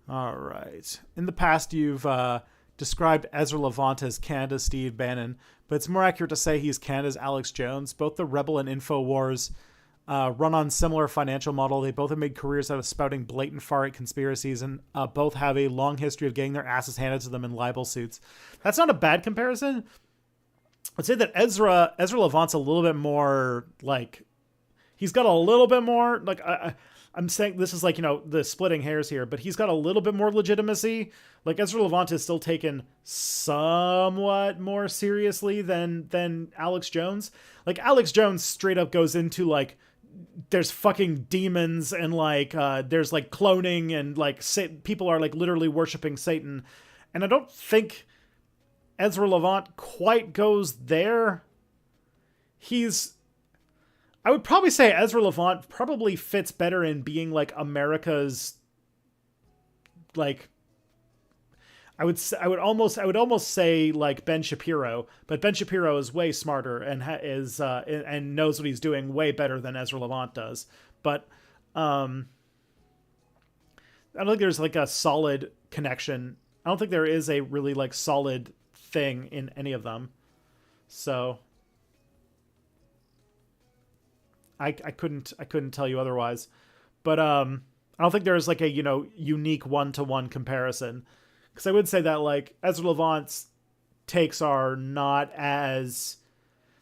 All right. In the past, you've described Ezra Levant as Canada's Steve Bannon, but it's more accurate to say he's Canada's Alex Jones. Both the Rebel and InfoWars run on similar financial model. They both have made careers out of spouting blatant far-right conspiracies, and both have a long history of getting their asses handed to them in libel suits. That's not a bad comparison. I'd say that Ezra Levant's a little bit more like he's got a little bit more like I'm saying this is like, the splitting hairs here, but he's got a little bit more legitimacy. Like Ezra Levant is still taken somewhat more seriously than Alex Jones. Like Alex Jones straight up goes into like, there's fucking demons and like, there's like cloning and like people are like literally worshiping Satan. And I don't think Ezra Levant quite goes there. I would probably say Ezra Levant probably fits better in being like America's, like, I would almost say like Ben Shapiro, but Ben Shapiro is way smarter and and knows what he's doing way better than Ezra Levant does. But I don't think there's like a solid connection. I don't think there is a really like solid thing in any of them. So I couldn't tell you otherwise, but I don't think there's like a unique 1-to-1 comparison, because I would say that like Ezra Levant's takes are not as,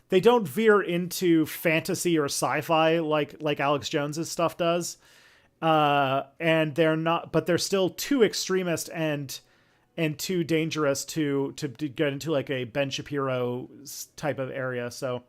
they don't veer into fantasy or sci-fi like Alex Jones's stuff does, and they're not, but they're still too extremist and too dangerous to get into like a Ben Shapiro type of area. So.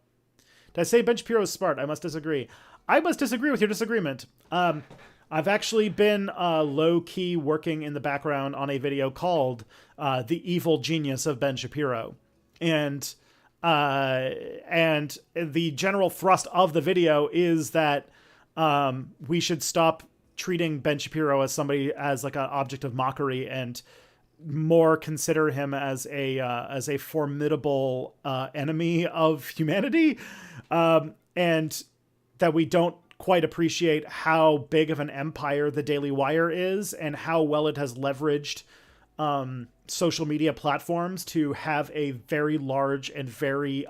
Did I say Ben Shapiro is smart? I must disagree. I must disagree with your disagreement. I've actually been low-key working in the background on a video called The Evil Genius of Ben Shapiro. And the general thrust of the video is that we should stop treating Ben Shapiro as somebody as like an object of mockery and more consider him as a formidable enemy of humanity, and that we don't quite appreciate how big of an empire the Daily Wire is and how well it has leveraged social media platforms to have a very large and very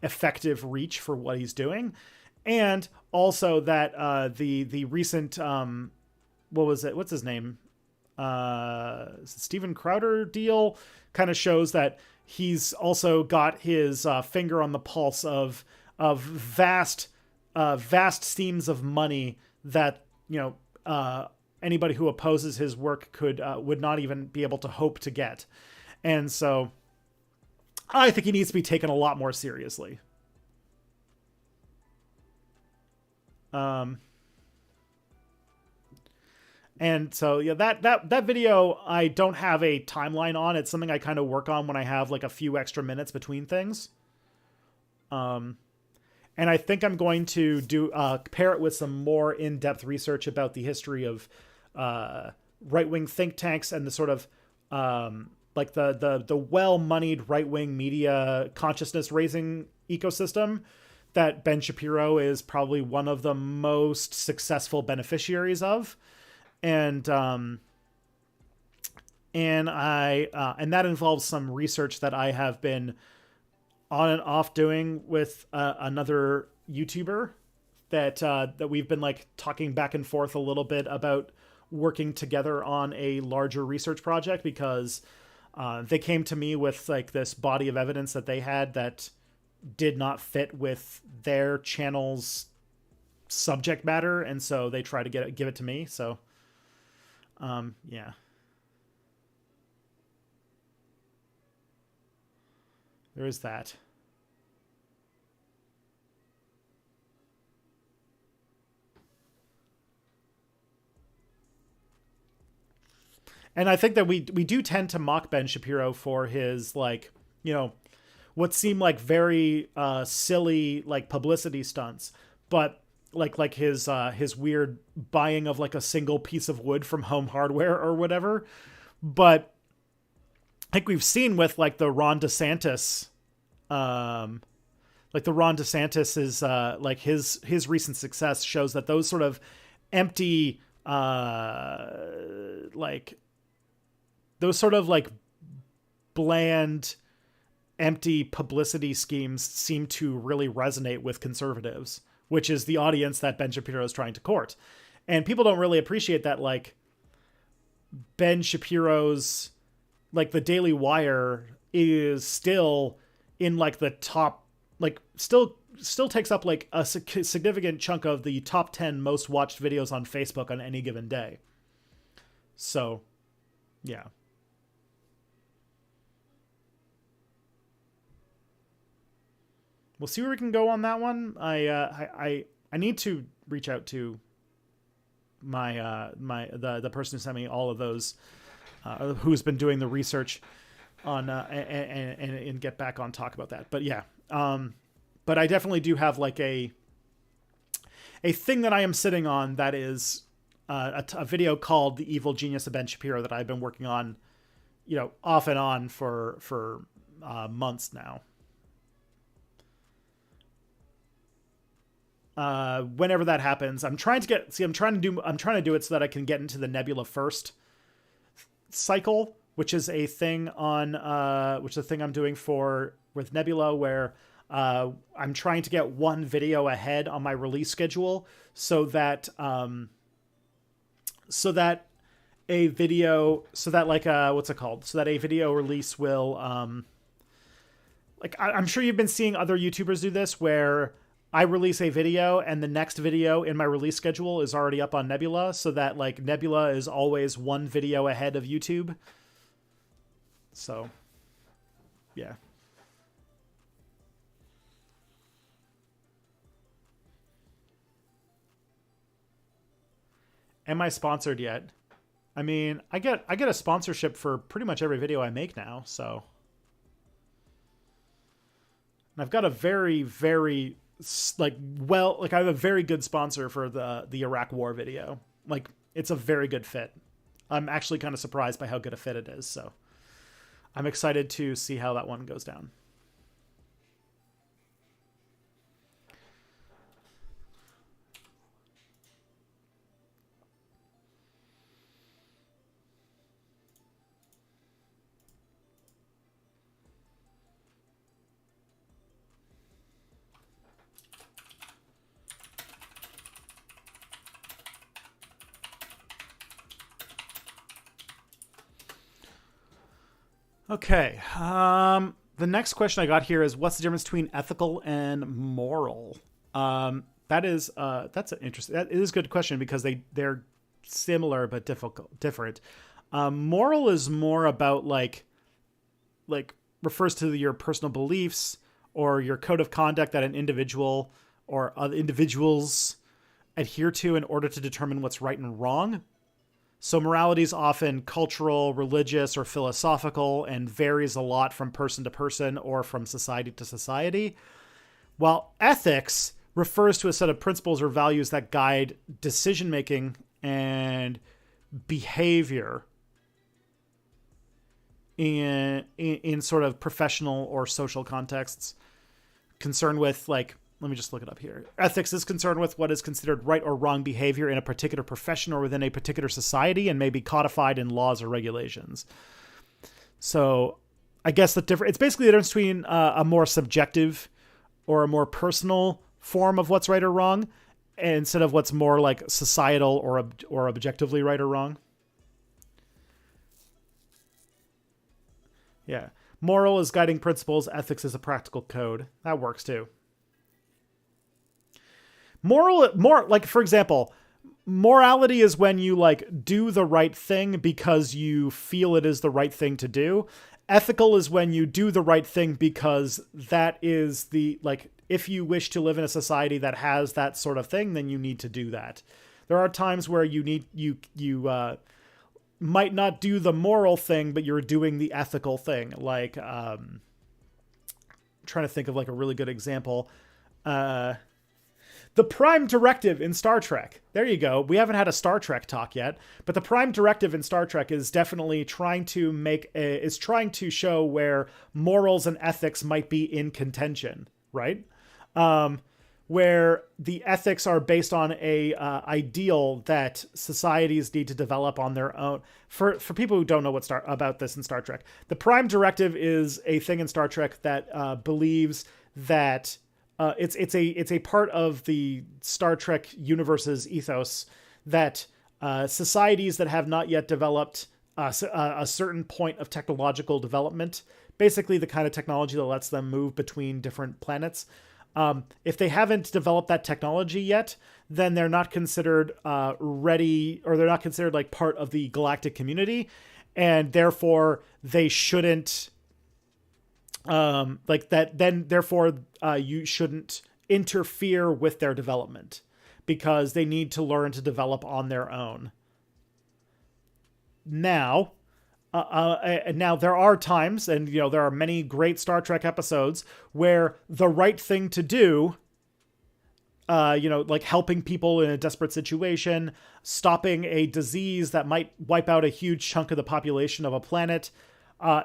effective reach for what he's doing. And also that the recent what was it? What's his name? Steven Crowder deal kind of shows that he's also got his finger on the pulse of vast streams of money that, you know, anybody who opposes his work would not even be able to hope to get. And so I think he needs to be taken a lot more seriously. And so, yeah, that video, I don't have a timeline on. It's something I kind of work on when I have like a few extra minutes between things. And I think I'm going to pair it with some more in-depth research about the history of right-wing think tanks and the sort of like the well-moneyed right-wing media consciousness-raising ecosystem that Ben Shapiro is probably one of the most successful beneficiaries of. And that involves some research that I have been on and off doing with another YouTuber that we've been like talking back and forth a little bit about working together on a larger research project, because they came to me with like this body of evidence that they had that did not fit with their channel's subject matter, and so they try to give it to me. So yeah. There is that. And I think that we do tend to mock Ben Shapiro for his, like, you know, what seem like very silly like publicity stunts, but like his weird buying of like a single piece of wood from Home Hardware or whatever. But I think we've seen with like the Ron DeSantis, like the Ron DeSantis is like his recent success shows that those sort of empty like those sort of like bland, empty publicity schemes seem to really resonate with conservatives, which is the audience that Ben Shapiro is trying to court. And people don't really appreciate that, like, Ben Shapiro's, like, the Daily Wire is still in, like, the top, like, still takes up, like, a significant chunk of the top 10 most watched videos on Facebook on any given day. So, yeah. We'll see where we can go on that one. I need to reach out to the person who sent me all of those, who's been doing the research on and get back on talk about that. But yeah, but I definitely do have like a thing that I am sitting on that is a video called "The Evil Genius of Ben Shapiro" that I've been working on, you know, off and on for months now. Whenever that happens, I'm trying to do it so that I can get into the Nebula First cycle, which is a thing which is a thing I'm doing with Nebula, where I'm trying to get one video ahead on my release schedule so that a video release will like I'm sure you've been seeing other YouTubers do this, where I release a video and the next video in my release schedule is already up on Nebula, so that like Nebula is always one video ahead of YouTube. So, yeah. Am I sponsored yet? I mean, I get a sponsorship for pretty much every video I make now, so. And I've got a very, very I have a very good sponsor for the Iraq War video. Like, it's a very good fit. I'm actually kind of surprised by how good a fit it is. So I'm excited to see how that one goes down. Okay. The next question I got here is, what's the difference between ethical and moral? That's an interesting. That is a good question because they're similar but different. Moral is more about like refers to your personal beliefs or your code of conduct that an individual or other individuals adhere to in order to determine what's right and wrong. So morality is often cultural, religious, or philosophical and varies a lot from person to person or from society to society. While ethics refers to a set of principles or values that guide decision-making and behavior in sort of professional or social contexts, concerned with let me just look it up here. Ethics is concerned with what is considered right or wrong behavior in a particular profession or within a particular society and may be codified in laws or regulations. So I guess it's basically the difference between a more subjective or a more personal form of what's right or wrong instead of what's more like societal or objectively right or wrong. Yeah. Moral is guiding principles. Ethics is a practical code. That works too. For example, morality is when you do the right thing because you feel it is the right thing to do. Ethical is when you do the right thing because that is if you wish to live in a society that has that sort of thing, then you need to do that. There are times where you might not do the moral thing, but you're doing the ethical thing. Trying to think of a really good example. The Prime Directive in Star Trek. There you go. We haven't had a Star Trek talk yet, but the Prime Directive in Star Trek is definitely trying to show where morals and ethics might be in contention, right? Where the ethics are based on a ideal that societies need to develop on their own. For people who don't know about this in Star Trek, the Prime Directive is a thing in Star Trek that believes that it's a part of the Star Trek universe's ethos that societies that have not yet developed a certain point of technological development, basically the kind of technology that lets them move between different planets, if they haven't developed that technology yet, then they're not considered ready, or they're not considered part of the galactic community, and therefore they shouldn't you shouldn't interfere with their development because they need to learn to develop on their own. Now there are times, and there are many great Star Trek episodes where the right thing to do, helping people in a desperate situation, stopping a disease that might wipe out a huge chunk of the population of a planet,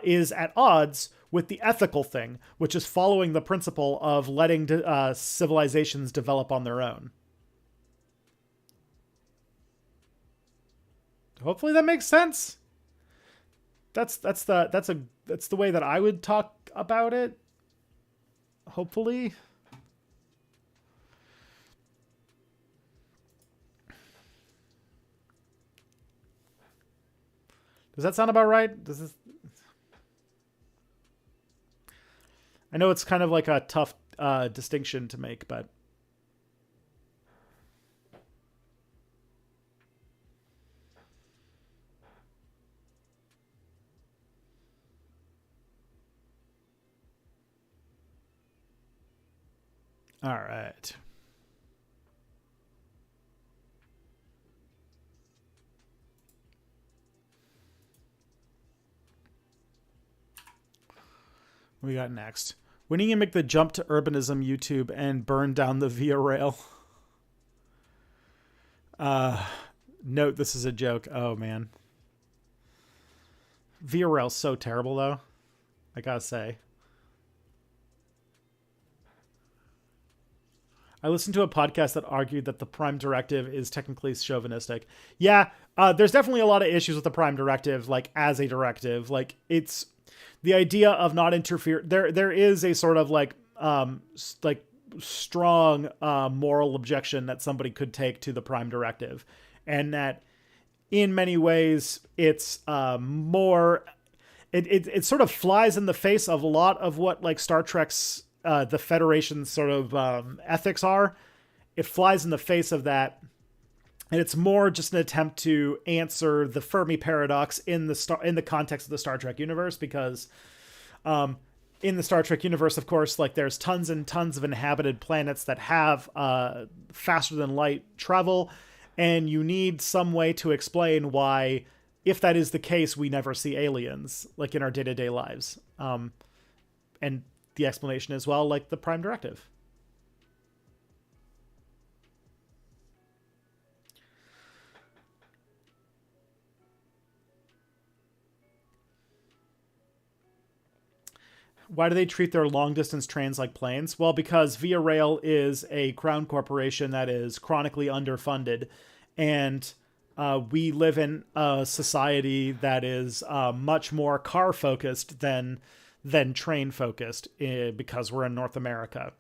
is at odds with the ethical thing, which is following the principle of letting civilizations develop on their own. Hopefully that makes sense. That's the way that I would talk about it. Hopefully. Does that sound about right? I know it's kind of like a tough distinction to make, but all right. What we got next? When are you gonna make the jump to urbanism YouTube and burn down the Via Rail? Note this is a joke. Oh man. VRL's so terrible, though. I gotta say. I listened to a podcast that argued that the Prime Directive is technically chauvinistic. Yeah, there's definitely a lot of issues with the Prime Directive, like as a directive. Like it's the idea of not interfere. There is a sort of like strong moral objection that somebody could take to the Prime Directive, and that in many ways it's more. It sort of flies in the face of a lot of what like Star Trek's the Federation's sort of ethics are. It flies in the face of that, and it's more just an attempt to answer the Fermi paradox in the context of the Star Trek universe, because in the Star Trek universe, of course, like there's tons and tons of inhabited planets that have faster than light travel, and you need some way to explain why, if that is the case, we never see aliens like in our day-to-day lives. And the explanation is, well, like the Prime Directive. Why do they treat their long-distance trains like planes? Well, because Via Rail is a crown corporation that is chronically underfunded, and we live in a society that is much more car-focused than train-focused, because we're in North America.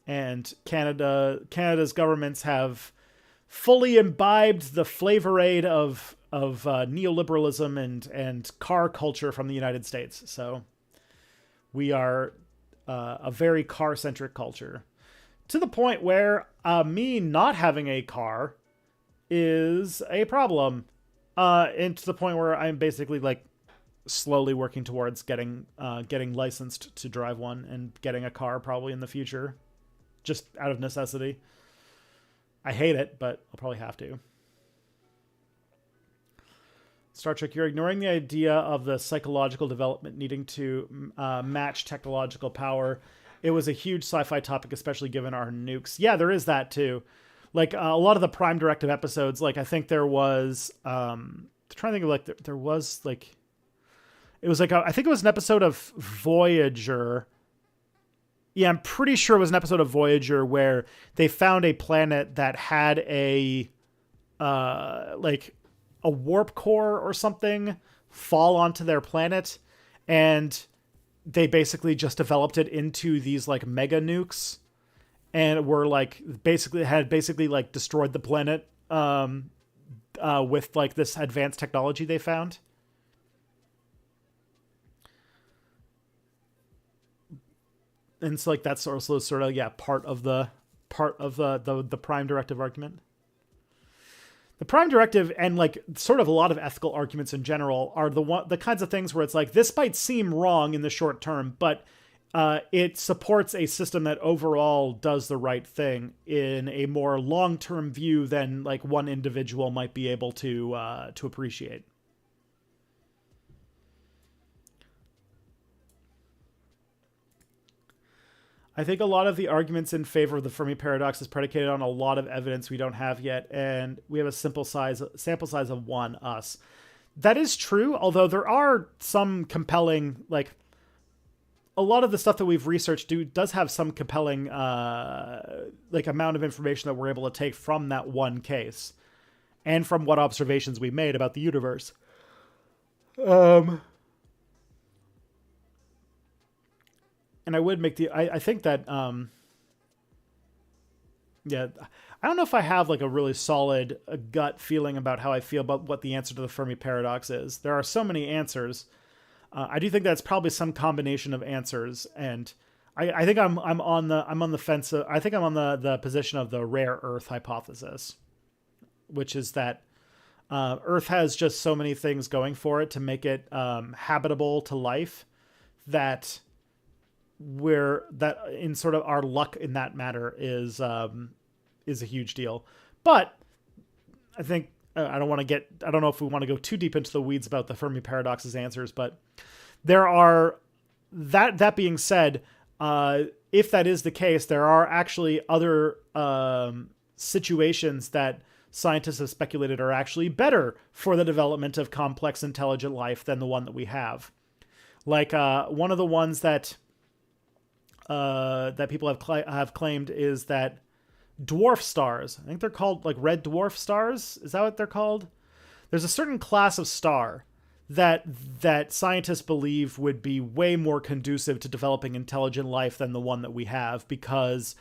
And Canada's governments have fully imbibed the flavor aid of neoliberalism and car culture from the United States. So we are a very car-centric culture, to the point where me not having a car is a problem, and to the point where I'm basically like slowly working towards getting licensed to drive one and getting a car probably in the future, just out of necessity. I hate it, but I'll probably have to. Star Trek, you're ignoring the idea of the psychological development needing to match technological power. It was a huge sci-fi topic, especially given our nukes. Yeah, there is that too. Like a lot of the Prime Directive episodes, like I think there was, I'm trying to think of like, there was like, it was like, I think it was an episode of Voyager. Yeah, I'm pretty sure it was an episode of Voyager where they found a planet that had a warp core or something fall onto their planet, and they basically just developed it into these like mega nukes, and were like basically like destroyed the planet with like this advanced technology they found. And so like that's also sort of part of the Prime Directive argument. The Prime Directive and like sort of a lot of ethical arguments in general are the kinds of things where it's like, this might seem wrong in the short term, but it supports a system that overall does the right thing in a more long-term view than like one individual might be able to appreciate. I think a lot of the arguments in favor of the Fermi paradox is predicated on a lot of evidence we don't have yet, and we have a sample size of one, us. That is true, although there are some compelling, like, a lot of the stuff that we've researched does have some compelling, like, amount of information that we're able to take from that one case, and from what observations we made about the universe. And I would make I think that, yeah, I don't know if I have like a really solid gut feeling about how I feel about what the answer to the Fermi paradox is. There are so many answers. I do think that's probably some combination of answers, and I think I'm on the fence. I think I'm on the position of the rare Earth hypothesis, which is that Earth has just so many things going for it to make it habitable to life, that in sort of our luck in that matter is a huge deal. But I think I don't know if we want to go too deep into the weeds about the Fermi paradox's answers, but there are, that being said, if that is the case, there are actually other situations that scientists have speculated are actually better for the development of complex intelligent life than the one that we have. Like one of the ones that people have claimed is that dwarf stars, I think they're called like red dwarf stars. Is that what they're called? There's a certain class of star that scientists believe would be way more conducive to developing intelligent life than the one that we have, because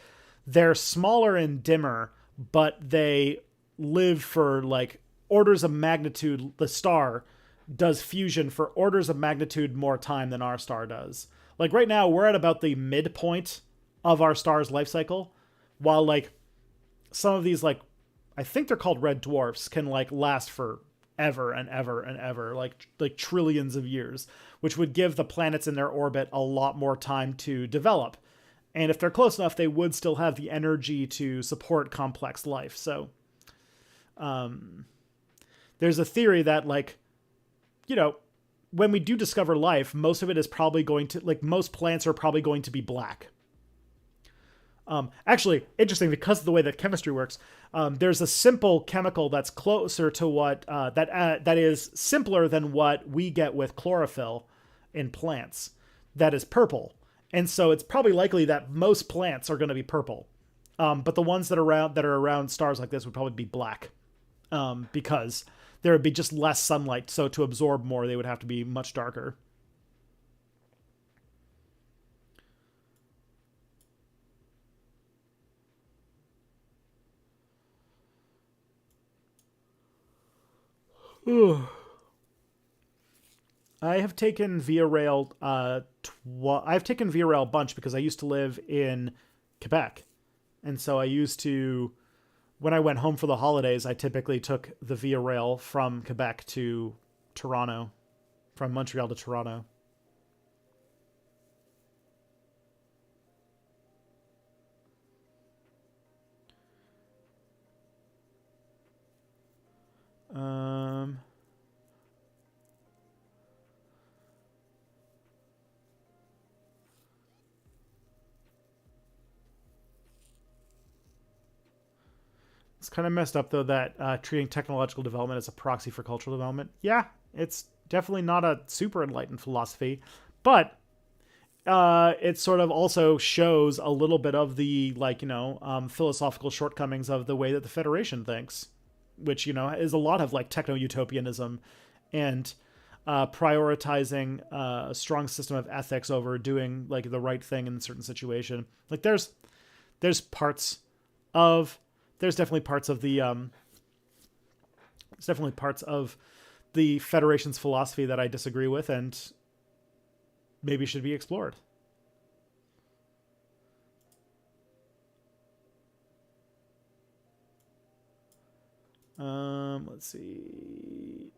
they're smaller and dimmer, but they live for like orders of magnitude. The star does fusion for orders of magnitude more time than our star does. Like right now, we're at about the midpoint of our star's life cycle, while like some of these, like I think they're called red dwarfs, can like last for ever and ever and ever, like trillions of years, which would give the planets in their orbit a lot more time to develop. And if they're close enough, they would still have the energy to support complex life. So there's a theory that, like, you know, when we do discover life, most of it is probably going to, like, most plants are probably going to be black. Actually, interesting, because of the way that chemistry works, there's a simple chemical that's closer to what that is simpler than what we get with chlorophyll in plants, that is purple. And so it's probably likely that most plants are going to be purple, but the ones that are around stars like this would probably be black, because there would be just less sunlight. So to absorb more, they would have to be much darker. Ugh. I have taken Via Rail. I've taken Via Rail a bunch because I used to live in Quebec, and so I used to, when I went home for the holidays, I typically took the Via Rail from Quebec to Toronto, from Montreal to Toronto. Um. It's kind of messed up, though, that treating technological development as a proxy for cultural development. Yeah, it's definitely not a super enlightened philosophy, but it sort of also shows a little bit of the, like, philosophical shortcomings of the way that the Federation thinks, which, is a lot of like techno-utopianism and prioritizing a strong system of ethics over doing like the right thing in a certain situation. Like there's definitely parts of the Federation's philosophy that I disagree with and maybe should be explored. Let's see.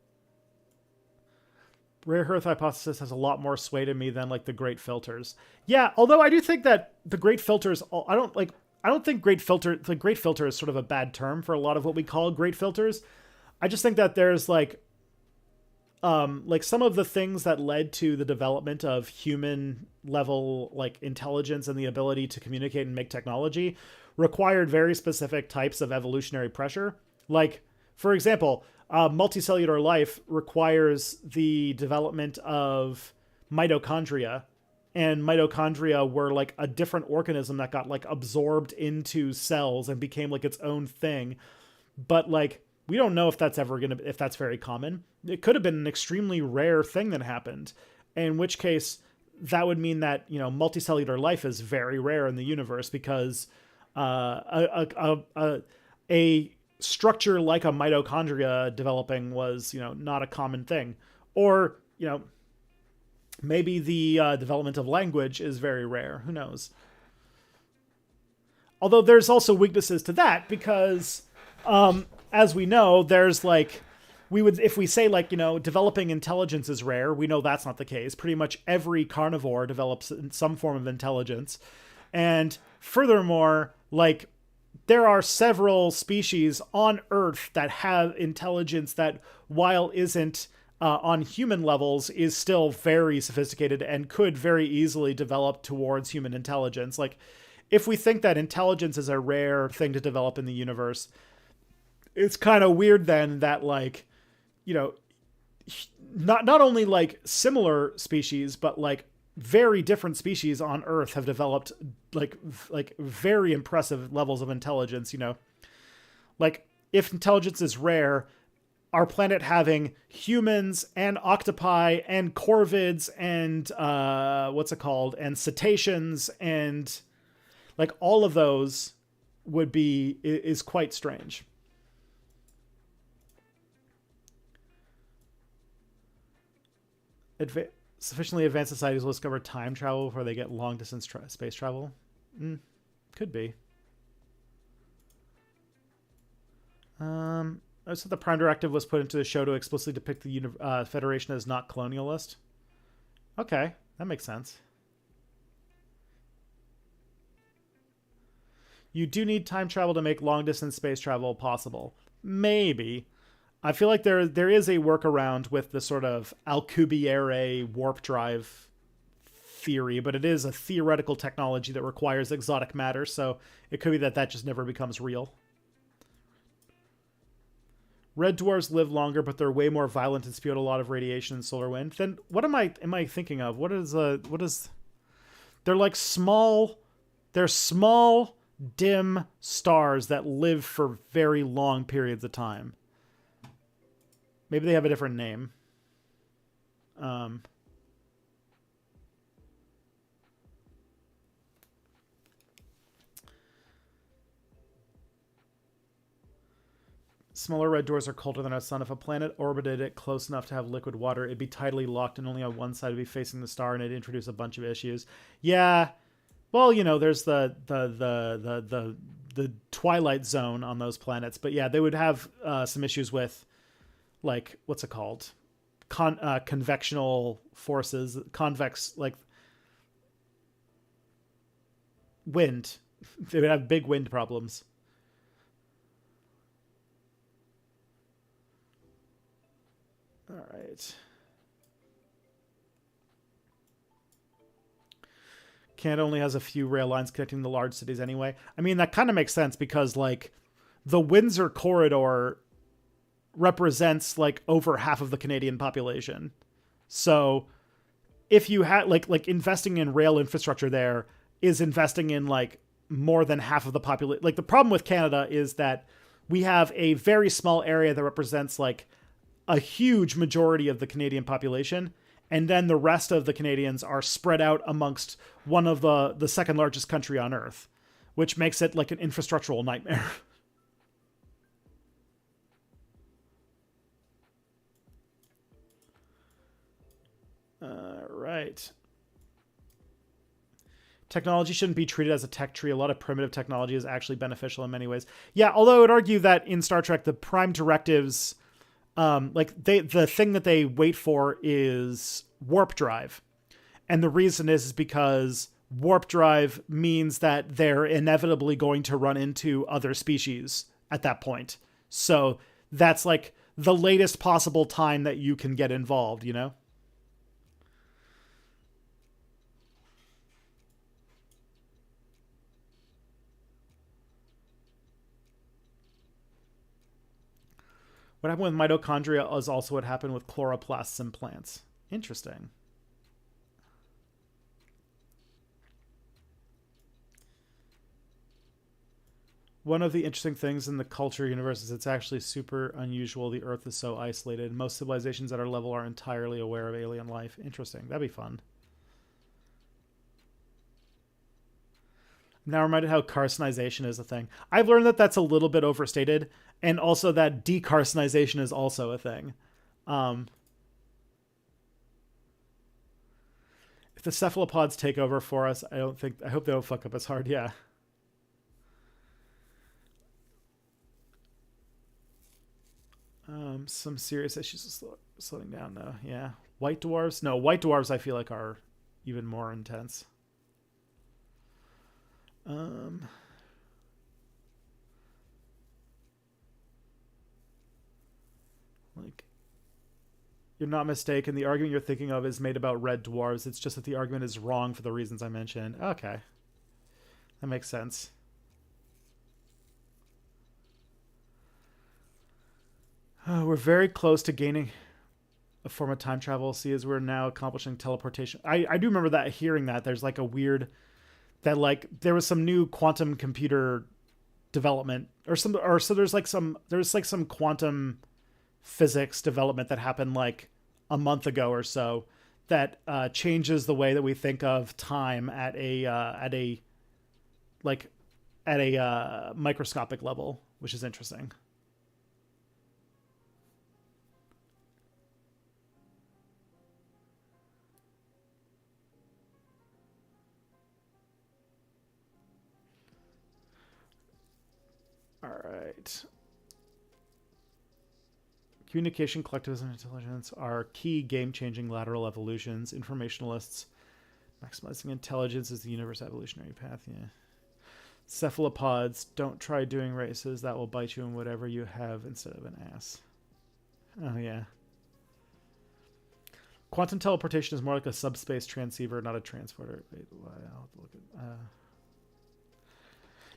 Rare Earth hypothesis has a lot more sway to me than like the Great Filters. Yeah, although I do think that the Great Filters, I don't think the Great Filter is sort of a bad term for a lot of what we call Great Filters. I just think that there's like some of the things that led to the development of human level like intelligence and the ability to communicate and make technology required very specific types of evolutionary pressure. Like, for example, multicellular life requires the development of mitochondria, and mitochondria were like a different organism that got like absorbed into cells and became like its own thing. But like, we don't know if that's very common. It could have been an extremely rare thing that happened, in which case that would mean that, multicellular life is very rare in the universe, because a structure like a mitochondria developing was, not a common thing. Or, maybe the development of language is very rare. Who knows? Although there's also weaknesses to that, because as we know, there's like, if we say like, developing intelligence is rare, we know that's not the case. Pretty much every carnivore develops some form of intelligence. And furthermore, like, there are several species on Earth that have intelligence that, while isn't on human levels, is still very sophisticated and could very easily develop towards human intelligence. Like, if we think that intelligence is a rare thing to develop in the universe, it's kind of weird then that, like, you know, not only like similar species, but like very different species on Earth have developed like very impressive levels of intelligence. You know, like if intelligence is rare, our planet having humans and octopi and corvids and what's it called, and cetaceans, and like all of those would be is quite strange. Sufficiently advanced societies will discover time travel before they get long distance space travel. Could be. So the Prime Directive was put into the show to explicitly depict the Federation as not colonialist. Okay, that makes sense. You do need time travel to make long distance space travel possible. Maybe. I feel like there is a workaround with the sort of Alcubierre warp drive theory, but it is a theoretical technology that requires exotic matter, so it could be that just never becomes real. Red dwarves live longer, but they're way more violent and spew out a lot of radiation and solar wind. Then what am I thinking of? What is they're like small, they're small, dim stars that live for very long periods of time. Maybe they have a different name. Smaller red dwarfs are colder than our sun. If a planet orbited it close enough to have liquid water, it'd be tidally locked and only on one side would be facing the star, and it'd introduce a bunch of issues. Yeah. Well, you know, there's the twilight zone on those planets, but yeah, they would have some issues with, like, what's it called? Convectional forces, convex, like wind. They would have big wind problems. All right. Canada only has a few rail lines connecting the large cities anyway. I mean, that kind of makes sense because, like, the Windsor corridor represents like over half of the Canadian population. So if you had like investing in rail infrastructure there is investing in like more than half of the population. Like, the problem with Canada is that we have a very small area that represents like a huge majority of the Canadian population, and then the rest of the Canadians are spread out amongst one of the second largest country on Earth, which makes it like an infrastructural nightmare. Right. Technology shouldn't be treated as a tech tree. A lot of primitive technology is actually beneficial in many ways. Yeah, although I would argue that in Star Trek, the Prime Directives, the thing that they wait for is warp drive. And the reason is because warp drive means that they're inevitably going to run into other species at that point. So that's like the latest possible time that you can get involved, you know? What happened with mitochondria is also what happened with chloroplasts in plants. Interesting. One of the interesting things in the culture universe is it's actually super unusual. The Earth is so isolated. Most civilizations at our level are entirely aware of alien life. Interesting. That'd be fun. I'm now reminded how carcinization is a thing. I've learned that that's a little bit overstated, and also that decarcinization is also a thing. If the cephalopods take over for us, I hope they don't fuck up as hard. Yeah. Some serious issues with slowing down though. Yeah. White dwarves? No, white dwarves I feel like are even more intense. Like, you're not mistaken. The argument you're thinking of is made about red dwarves. It's just that the argument is wrong for the reasons I mentioned. Okay. That makes sense. We're very close to gaining a form of time travel. See, as we're now accomplishing teleportation. I do remember that, hearing that. There's like a weird, that like there was some new quantum computer development so there's like some quantum physics development that happened like a month ago or so that changes the way that we think of time at a like at a microscopic level, which is interesting. All right. Communication, collectivism, and intelligence are key game-changing lateral evolutions. Informationalists, maximizing intelligence is the universe evolutionary path. Yeah. Cephalopods, don't try doing races. That will bite you in whatever you have instead of an ass. Oh, yeah. Quantum teleportation is more like a subspace transceiver, not a transporter. Wait, I'll have to look at...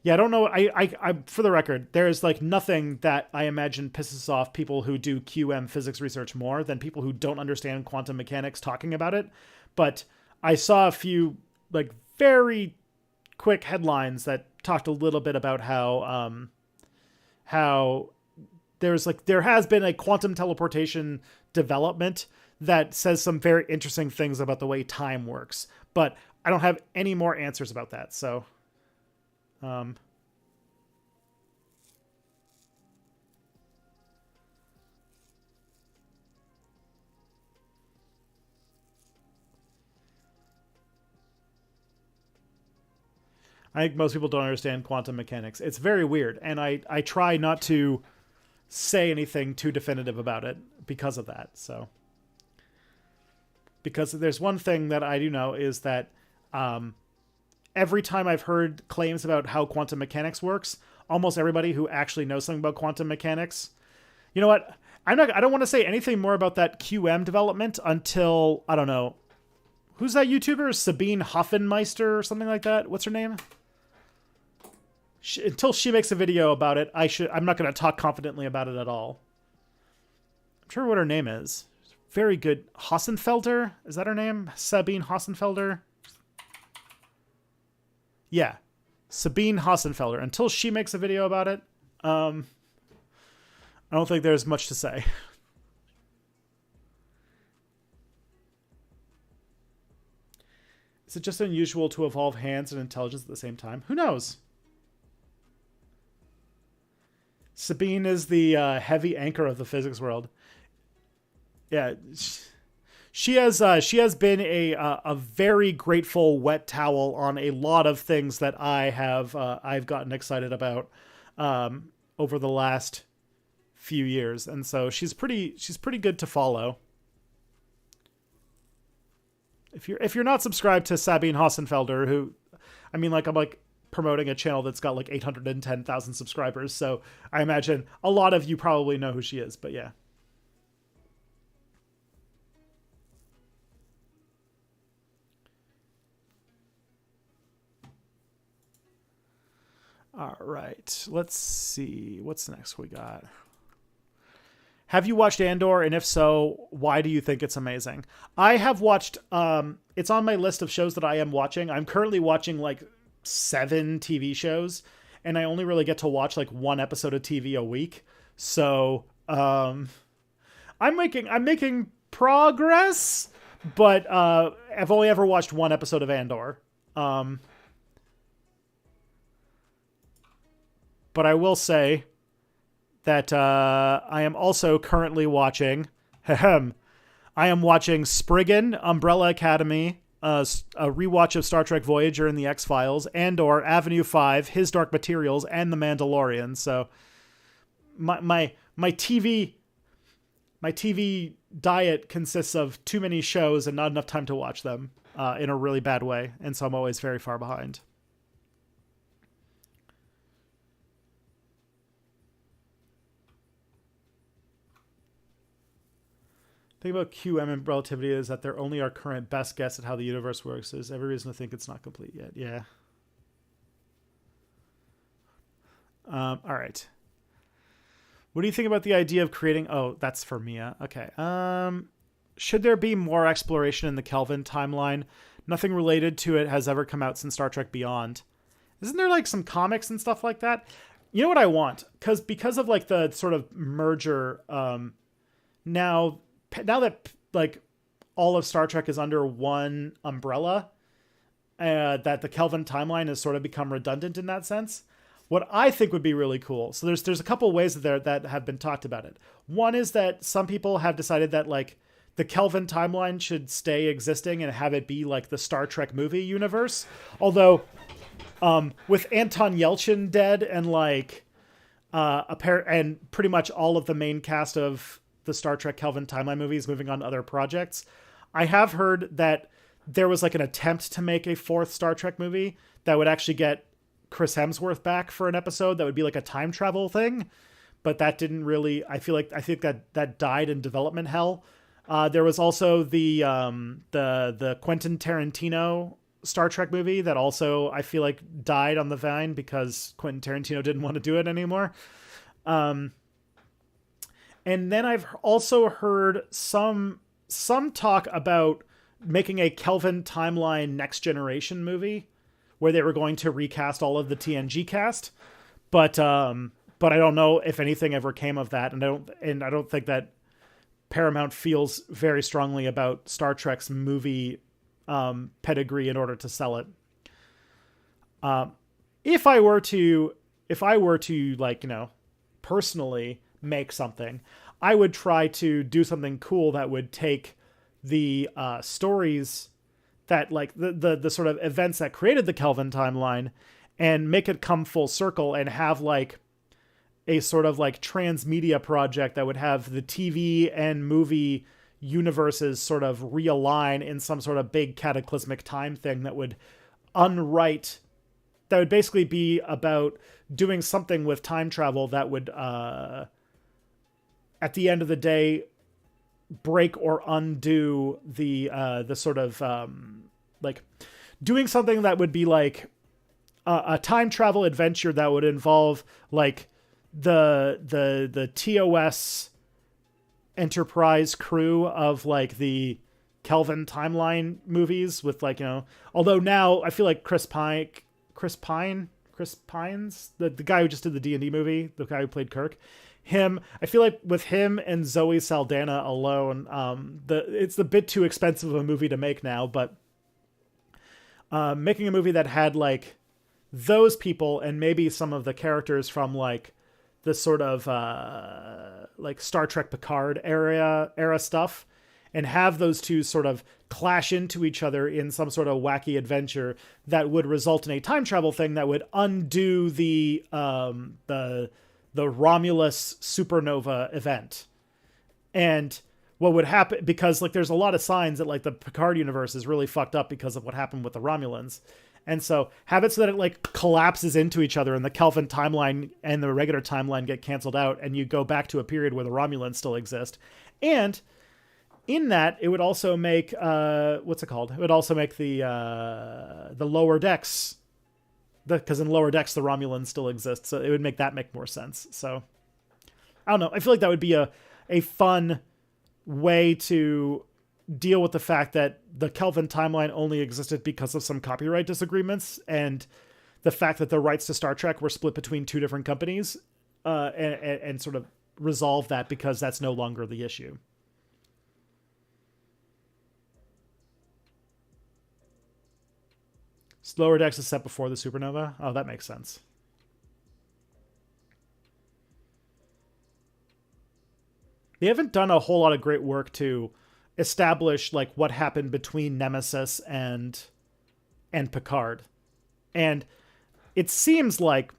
Yeah, I don't know. I for the record, there's like nothing that I imagine pisses off people who do QM physics research more than people who don't understand quantum mechanics talking about it. But I saw a few like very quick headlines that talked a little bit about how there has been a quantum teleportation development that says some very interesting things about the way time works. But I don't have any more answers about that. So I think most people don't understand quantum mechanics. It's very weird, and I try not to say anything too definitive about it because of that. So, because there's one thing that I do know is that every time I've heard claims about how quantum mechanics works, almost everybody who actually knows something about quantum mechanics, you know what? I don't want to say anything more about that QM development until, I don't know, who's that YouTuber? Sabine Hoffenmeister or something like that? What's her name? Until she makes a video about it, I'm not going to talk confidently about it at all. I'm sure what her name is. Very good. Hossenfelder? Is that her name? Sabine Hossenfelder? Yeah. Sabine Hossenfelder. Until she makes a video about it, I don't think there's much to say. Is it just unusual to evolve hands and intelligence at the same time? Who knows? Sabine is the heavy anchor of the physics world. Yeah, she has been a very grateful wet towel on a lot of things that I've gotten excited about over the last few years, and so she's pretty good to follow. If you're not subscribed to Sabine Hossenfelder, who, I mean, like, I'm like promoting a channel that's got like 810,000 subscribers, so I imagine a lot of you probably know who she is, but yeah. All right, let's see. What's next we got? Have you watched Andor? And if so, why do you think it's amazing? I have watched, it's on my list of shows that I am watching. I'm currently watching like 7 TV shows, and I only really get to watch like 1 episode of TV a week. So, I'm making progress, but, I've only ever watched 1 episode of Andor. But I will say that I am also currently watching, I am watching Spriggan, Umbrella Academy, a rewatch of Star Trek Voyager and the X-Files, Andor, Avenue 5, His Dark Materials, and The Mandalorian. So my TV diet consists of too many shows and not enough time to watch them in a really bad way, and so I'm always very far behind. The thing about QM and relativity is that they're only our current best guess at how the universe works. There's every reason to think it's not complete yet. Yeah. All right. What do you think about the idea of creating... Oh, that's for Mia. Okay. Should there be more exploration in the Kelvin timeline? Nothing related to it has ever come out since Star Trek Beyond. Isn't there like some comics and stuff like that? You know what I want? Because of like the sort of merger, now that like all of Star Trek is under one umbrella, that the Kelvin timeline has sort of become redundant in that sense. What I think would be really cool. So there's a couple ways that have been talked about it. One is that some people have decided that like the Kelvin timeline should stay existing and have it be like the Star Trek movie universe. Although, with Anton Yelchin dead and like and pretty much all of the main cast of the Star Trek Kelvin timeline movies moving on to other projects, I have heard that there was like an attempt to make a fourth Star Trek movie that would actually get Chris Hemsworth back for an episode that would be like a time travel thing, but that didn't really. I think that died in development hell. There was also the Quentin Tarantino Star Trek movie that also I feel like died on the vine because Quentin Tarantino didn't want to do it anymore. And then I've also heard some talk about making a Kelvin timeline Next Generation movie where they were going to recast all of the TNG cast, but I don't know if anything ever came of that, and I don't think that Paramount feels very strongly about Star Trek's movie pedigree in order to sell it. If I were to like, you know, personally make something, I would try to do something cool that would take the stories that like the sort of events that created the Kelvin timeline and make it come full circle and have like a sort of like transmedia project that would have the TV and movie universes sort of realign in some sort of big cataclysmic time thing that would basically be about doing something with time travel that would, at the end of the day, break or undo the sort of like doing something that would be like a time travel adventure that would involve like the TOS Enterprise crew of like the Kelvin timeline movies with like, you know, although now I feel like Chris Pines, the guy who just did the D&D movie, the guy who played Kirk, I feel like with him and Zoe Saldana alone, it's a bit too expensive of a movie to make now, but making a movie that had like those people and maybe some of the characters from like the sort of like Star Trek Picard era stuff, and have those two sort of clash into each other in some sort of wacky adventure that would result in a time travel thing that would undo the Romulus supernova event. And what would happen, because like there's a lot of signs that like the Picard universe is really fucked up because of what happened with the Romulans. And so have it so that it like collapses into each other and the Kelvin timeline and the regular timeline get canceled out and you go back to a period where the Romulans still exist. And in that, it would also make, what's it called? It would also make the Lower Decks, because in Lower Decks, the Romulans still exist. So it would make that make more sense. So I don't know. I feel like that would be a fun way to deal with the fact that the Kelvin timeline only existed because of some copyright disagreements, and the fact that the rights to Star Trek were split between two different companies, and sort of resolve that because that's no longer the issue. Lower Decks is set before the supernova? Oh, that makes sense. They haven't done a whole lot of great work to establish like what happened between Nemesis and Picard. And it seems like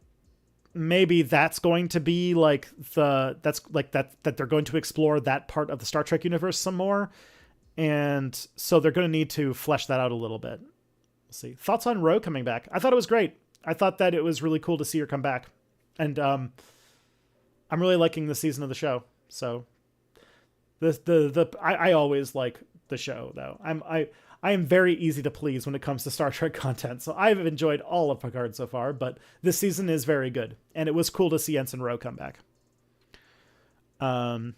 maybe that's going to be like that they're going to explore that part of the Star Trek universe some more. And so they're going to need to flesh that out a little bit. We'll see. Thoughts on Ro coming back? I thought it was great. I thought that it was really cool to see her come back. And I'm really liking the season of the show. So I always like the show though. I am very easy to please when it comes to Star Trek content. So I've enjoyed all of Picard so far, but this season is very good. And it was cool to see Ensign Ro come back. And,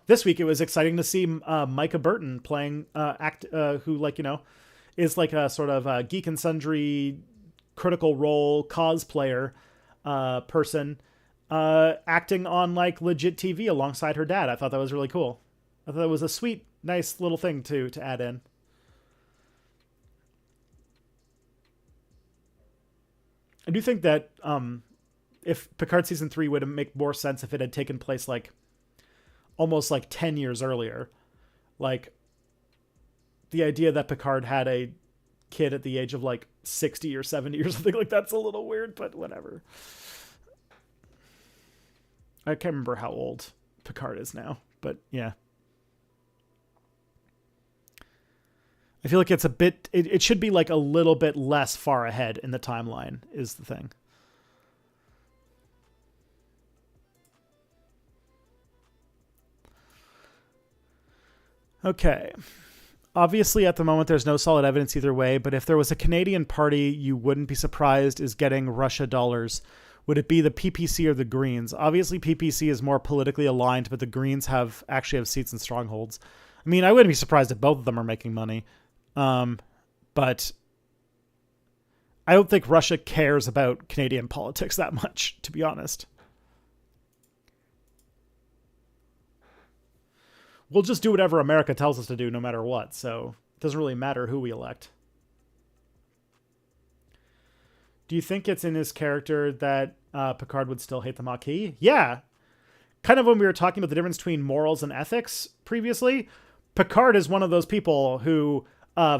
this week it was exciting to see Micah Burton playing who, is like a sort of a Geek and Sundry Critical Role cosplayer person acting on like legit TV alongside her dad. I thought that was really cool. I thought it was a sweet, nice little thing to add in. I do think that if Picard season 3 would make more sense if it had taken place like almost like 10 years earlier. Like the idea that Picard had a kid at the age of like 60 or 70 or something like that's a little weird, but whatever. I can't remember how old Picard is now, but yeah. I feel like it's a bit, it should be like a little bit less far ahead in the timeline is the thing. Okay. Obviously, at the moment, there's no solid evidence either way, but if there was a Canadian party you wouldn't be surprised is getting Russia dollars, would it be the PPC or the Greens? Obviously, PPC is more politically aligned, but the Greens actually have seats and strongholds. I mean, I wouldn't be surprised if both of them are making money. But I don't think Russia cares about Canadian politics that much, to be honest. We'll just do whatever America tells us to do no matter what, so it doesn't really matter who we elect. Do you think it's in his character that Picard would still hate the Maquis? Yeah. Kind of when we were talking about the difference between morals and ethics previously, Picard is one of those people who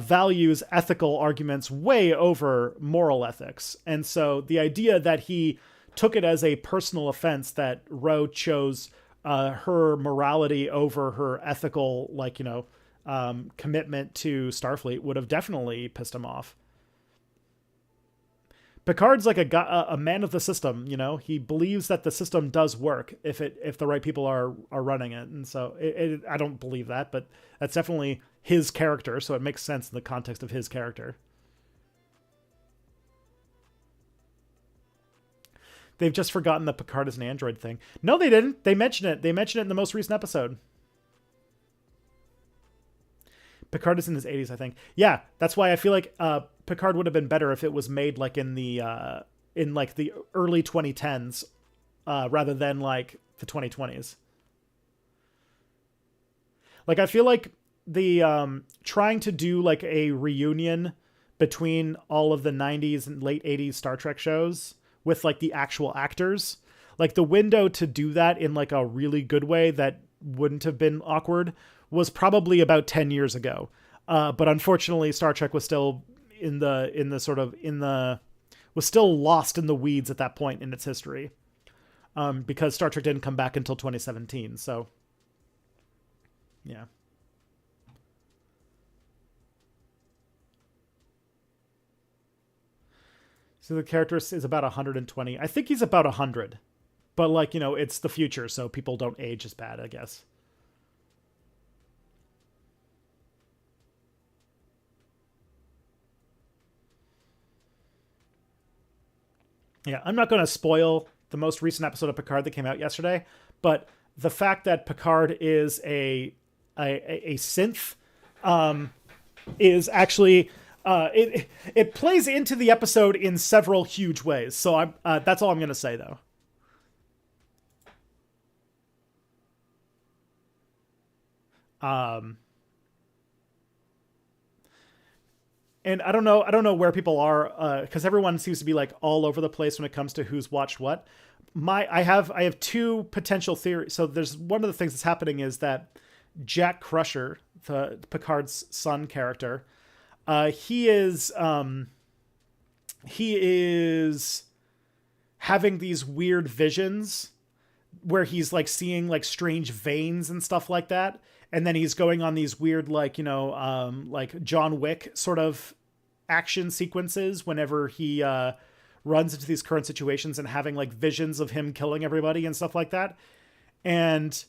values ethical arguments way over moral ethics. And so the idea that he took it as a personal offense that Ro chose her morality over her ethical, commitment to Starfleet would have definitely pissed him off. Picard's like a man of the system, he believes that the system does work if the right people are running it. And so I don't believe that, but that's definitely his character. So it makes sense in the context of his character. They've just forgotten that Picard is an android thing. No, they didn't. They mentioned it. They mentioned it in the most recent episode. Picard is in his 80s, I think. Yeah, that's why I feel like Picard would have been better if it was made like in the early 2010s rather than like the 2020s. Like I feel like the trying to do like a reunion between all of the 90s and late 80s Star Trek shows with like the actual actors, like the window to do that in like a really good way that wouldn't have been awkward was probably about 10 years ago. But unfortunately Star Trek was still was still lost in the weeds at that point in its history. Because Star Trek didn't come back until 2017. So yeah. So the character is about 120. I think he's about 100. But it's the future, so people don't age as bad, I guess. Yeah, I'm not going to spoil the most recent episode of Picard that came out yesterday, but the fact that Picard is a synth is actually it plays into the episode in several huge ways. So that's all I'm going to say though. And I don't know where people are because everyone seems to be like all over the place when it comes to who's watched what. I have two potential theories. So there's one of the things that's happening is that Jack Crusher, the Picard's son character, he is having these weird visions where he's like seeing like strange veins and stuff like that. And then he's going on these weird, like John Wick sort of action sequences whenever he runs into these current situations and having like visions of him killing everybody and stuff like that. And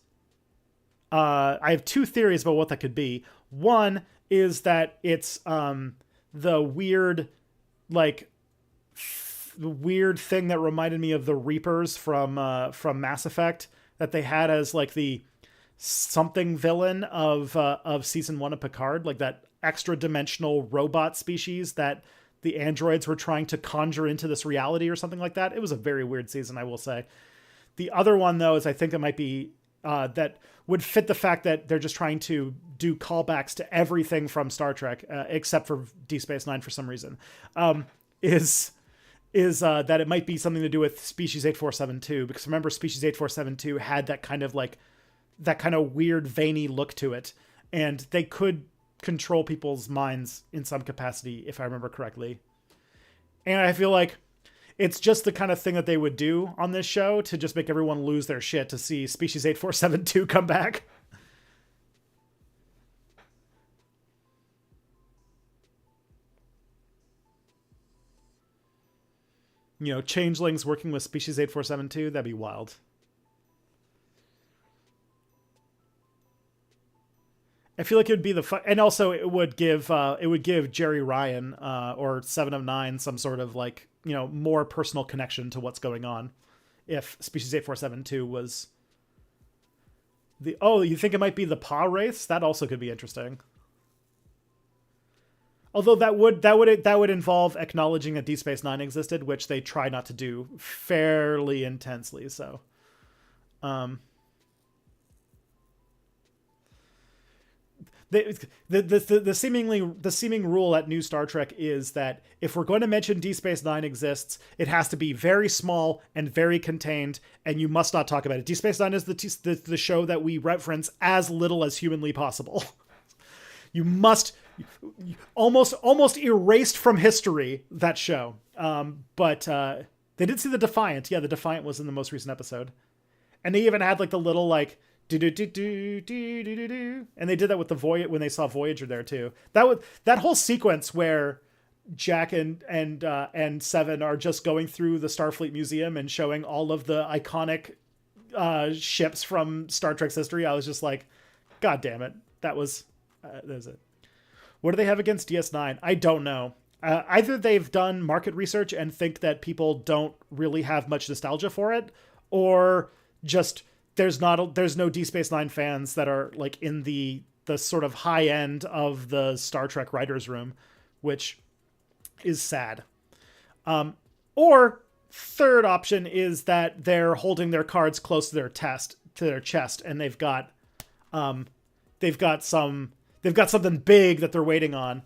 I have two theories about what that could be. One is that it's the weird, like, weird thing that reminded me of the Reapers from Mass Effect that they had as like the something villain of season 1 of Picard, like that extra dimensional robot species that the androids were trying to conjure into this reality or something like that. It was a very weird season, I will say. The other one, though, is I think it might be that would fit the fact that they're just trying to do callbacks to everything from Star Trek, except for Deep Space Nine for some reason, is that it might be something to do with Species 8472, because remember Species 8472 had that kind of weird veiny look to it, and they could control people's minds in some capacity, if I remember correctly. And I feel like it's just the kind of thing that they would do on this show to just make everyone lose their shit to see Species 8472 come back. You know, changelings working with Species 8472, that'd be wild. I feel like it would be and also it would give Jerry Ryan or Seven of Nine some sort of like, you know, more personal connection to what's going on. If Species 8472 was you think it might be the paw wraiths? That also could be interesting. Although that would involve acknowledging that Deep Space Nine existed, which they try not to do fairly intensely. So, the seeming rule at New Star Trek is that if we're going to mention Deep Space Nine exists, it has to be very small and very contained, and you must not talk about it. Deep Space Nine is the show that we reference as little as humanly possible. You must almost erased from history that show. But they did see the Defiant. Yeah, the Defiant was in the most recent episode, and they even had like the little like do do do do do do do, and they did that with the when they saw Voyager there too. That whole sequence where Jack and Seven are just going through the Starfleet Museum and showing all of the iconic ships from Star Trek's history. I was just like, God damn it, that was it. What do they have against DS9? I don't know. Either they've done market research and think that people don't really have much nostalgia for it, or just there's no Deep Space Nine fans that are like in the sort of high end of the Star Trek writers' room, which is sad. Or third option is that they're holding their cards close to their chest, and they've got something big that they're waiting on.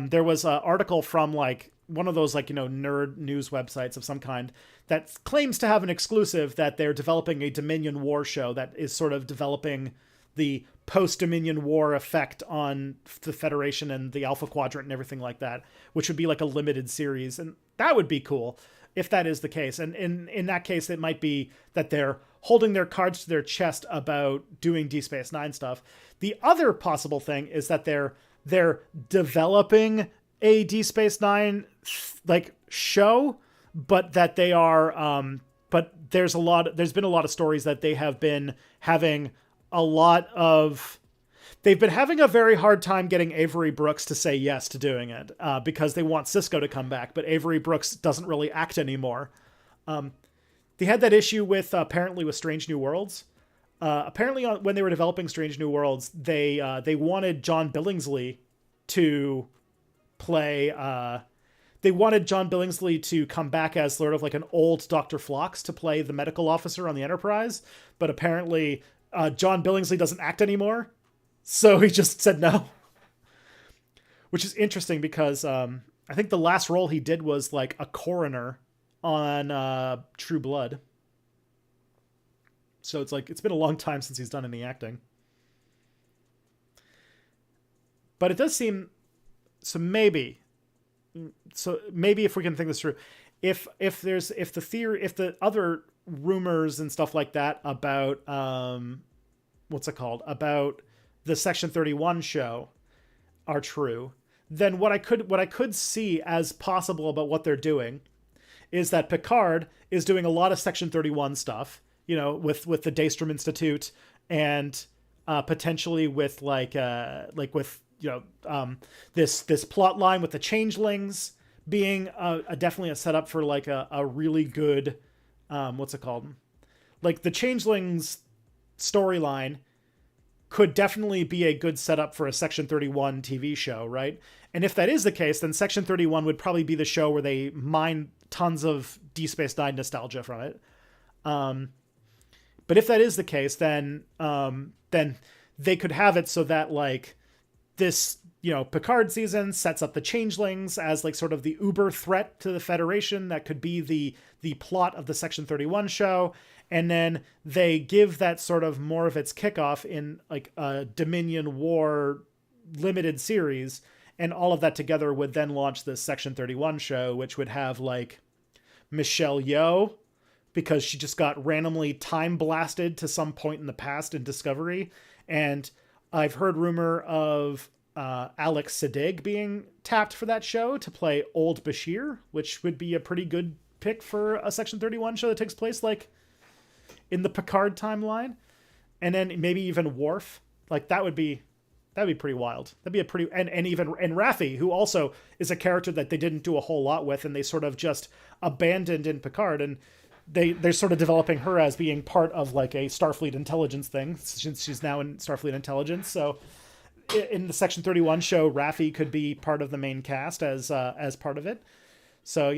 There was an article from like one of those like, you know, nerd news websites of some kind that claims to have an exclusive that they're developing a Dominion War show that is sort of developing the post-Dominion War effect on the Federation and the Alpha Quadrant and everything like that, which would be like a limited series. And that would be cool if that is the case. And in that case, it might be that they're holding their cards to their chest about doing Deep Space Nine stuff. The other possible thing is that they're developing a Deep Space Nine like show, but that they are but there's been a lot of stories that they have been having they've been having a very hard time getting Avery Brooks to say yes to doing it, because they want Sisko to come back, but Avery Brooks doesn't really act anymore. They had that issue with apparently with Strange New Worlds. Apparently when they were developing Strange New Worlds, they wanted John Billingsley to play. They wanted John Billingsley to come back as sort of like an old Dr. Phlox to play the medical officer on the Enterprise, but apparently John Billingsley doesn't act anymore, so he just said no. Which is interesting because I think the last role he did was like a coroner on True Blood. So it's like, it's been a long time since he's done any acting. But it does seem, so maybe if we can think this through, if the other rumors and stuff like that about, about the Section 31 show are true, then what I could see as possible about what they're doing is that Picard is doing a lot of Section 31 stuff, you know, with the Daystrom Institute and potentially with this plot line with the changelings, being definitely a setup for like a really good, what's it called? Like the Changelings storyline could definitely be a good setup for a Section 31 TV show, right? And if that is the case, then Section 31 would probably be the show where they mine tons of Deep Space Nine nostalgia from it. But if that is the case, then they could have it so that like this, Picard season sets up the Changelings as like sort of the uber threat to the Federation that could be the plot of the Section 31 show. And then they give that sort of more of its kickoff in like a Dominion War limited series. And all of that together would then launch this Section 31 show, which would have like Michelle Yeoh, because she just got randomly time blasted to some point in the past in Discovery. And I've heard rumor of Alex Siddig being tapped for that show to play Old Bashir, which would be a pretty good pick for a Section 31 show that takes place like in the Picard timeline. And then maybe even Worf. Like that'd be pretty wild. That'd be a pretty, and Raffi, who also is a character that they didn't do a whole lot with and they sort of just abandoned in Picard, and they're sort of developing her as being part of like a Starfleet intelligence thing, since she's now in Starfleet intelligence. So in the Section 31 show, Raffi could be part of the main cast as part of it. So,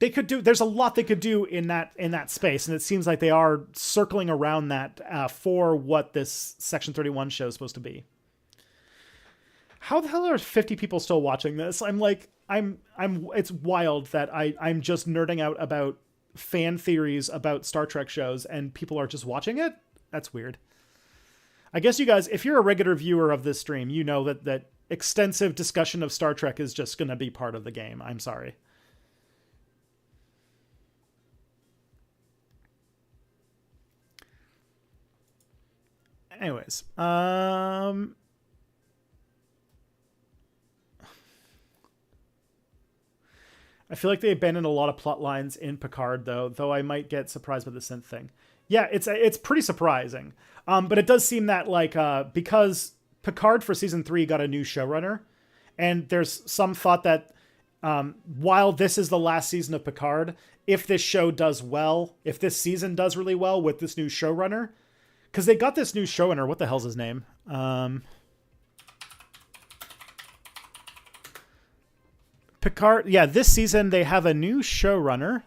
they could do, there's a lot they could do in that space. And it seems like they are circling around that for what this Section 31 show is supposed to be. How the hell are 50 people still watching this? It's wild that I'm just nerding out about fan theories about Star Trek shows and people are just watching it. That's weird. I guess you guys, if you're a regular viewer of this stream, you know that extensive discussion of Star Trek is just going to be part of the game. I'm sorry. Anyways, I feel like they abandoned a lot of plot lines in Picard, though I might get surprised by the synth thing. Yeah, it's pretty surprising. But it does seem that like because Picard for season 3 got a new showrunner, and there's some thought that while this is the last season of Picard, if this show does well, if this season does really well with this new showrunner, because they got this new showrunner, what the hell's his name? Picard, yeah, this season they have a new showrunner.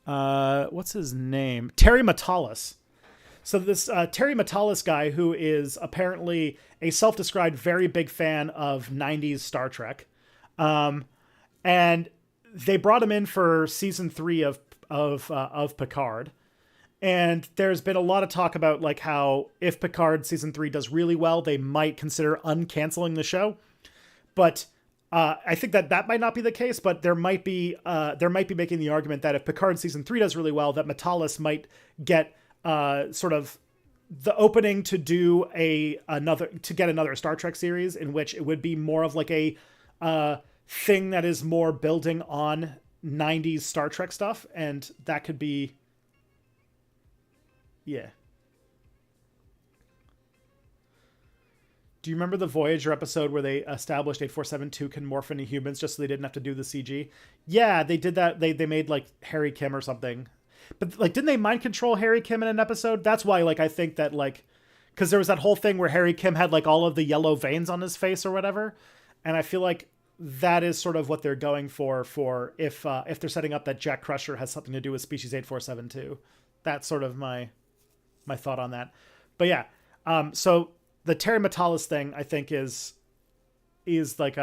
What's his name? Terry Matalas. So this Terry Matalas guy, who is apparently a self-described very big fan of 90s Star Trek. And they brought him in for season 3 of Picard. And there's been a lot of talk about like how if Picard season 3 does really well, they might consider uncanceling the show. But I think that might not be the case, but there might be making the argument that if Picard season 3 does really well, that Matalas might get sort of the opening to do another Star Trek series in which it would be more of like a thing that is more building on 90s Star Trek stuff, and that could be, yeah. Do you remember the Voyager episode where they established 8472 can morph into humans just so they didn't have to do the CG? Yeah, they did that. They made like Harry Kim or something. But like, didn't they mind control Harry Kim in an episode? That's why like I think that like, because there was that whole thing where Harry Kim had like all of the yellow veins on his face or whatever. And I feel like that is sort of what they're going for if they're setting up that Jack Crusher has something to do with species 8472. That's sort of my thought on that. But yeah, so the Terry Matalas thing, I think, is like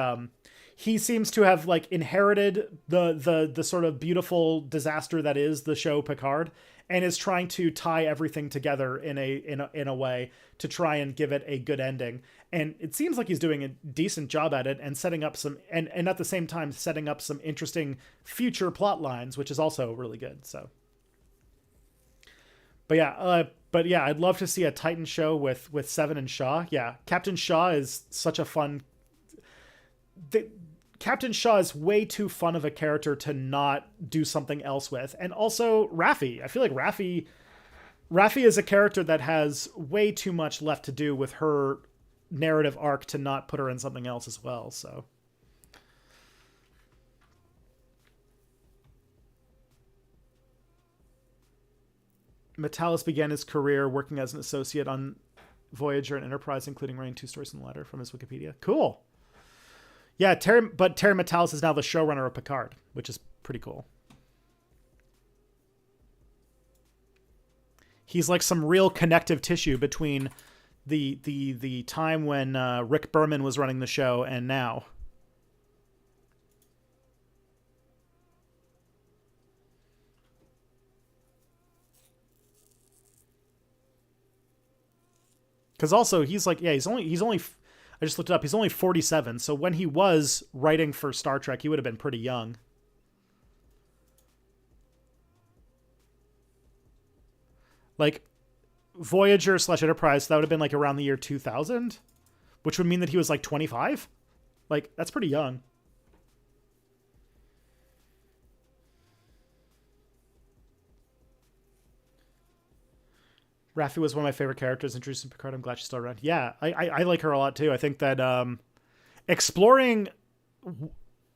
he seems to have like inherited the sort of beautiful disaster that is the show Picard, and is trying to tie everything together in a way to try and give it a good ending. And it seems like he's doing a decent job at it, and setting up some and at the same time setting up some interesting future plot lines, which is also really good. So, but yeah, I'd love to see a Titan show with Seven and Shaw. Yeah, Captain Shaw is such a fun. Captain Shaw is way too fun of a character to not do something else with, and also Raffi. I feel like Raffi is a character that has way too much left to do with her narrative arc to not put her in something else as well. So, Metalis began his career working as an associate on Voyager and Enterprise, including writing 2 stories in the letter from his Wikipedia. Cool. Yeah, Terry Metalis is now the showrunner of Picard, which is pretty cool. He's like some real connective tissue between the time when Rick Berman was running the show and now. Because also he's like, yeah, he's only I just looked it up. He's only 47. So when he was writing for Star Trek, he would have been pretty young. Like Voyager / Enterprise, that would have been like around the year 2000, which would mean that he was like 25. Like, that's pretty young. Raffi was one of my favorite characters introduced in Picard. I'm glad she's still around. Yeah, I like her a lot too. I think that exploring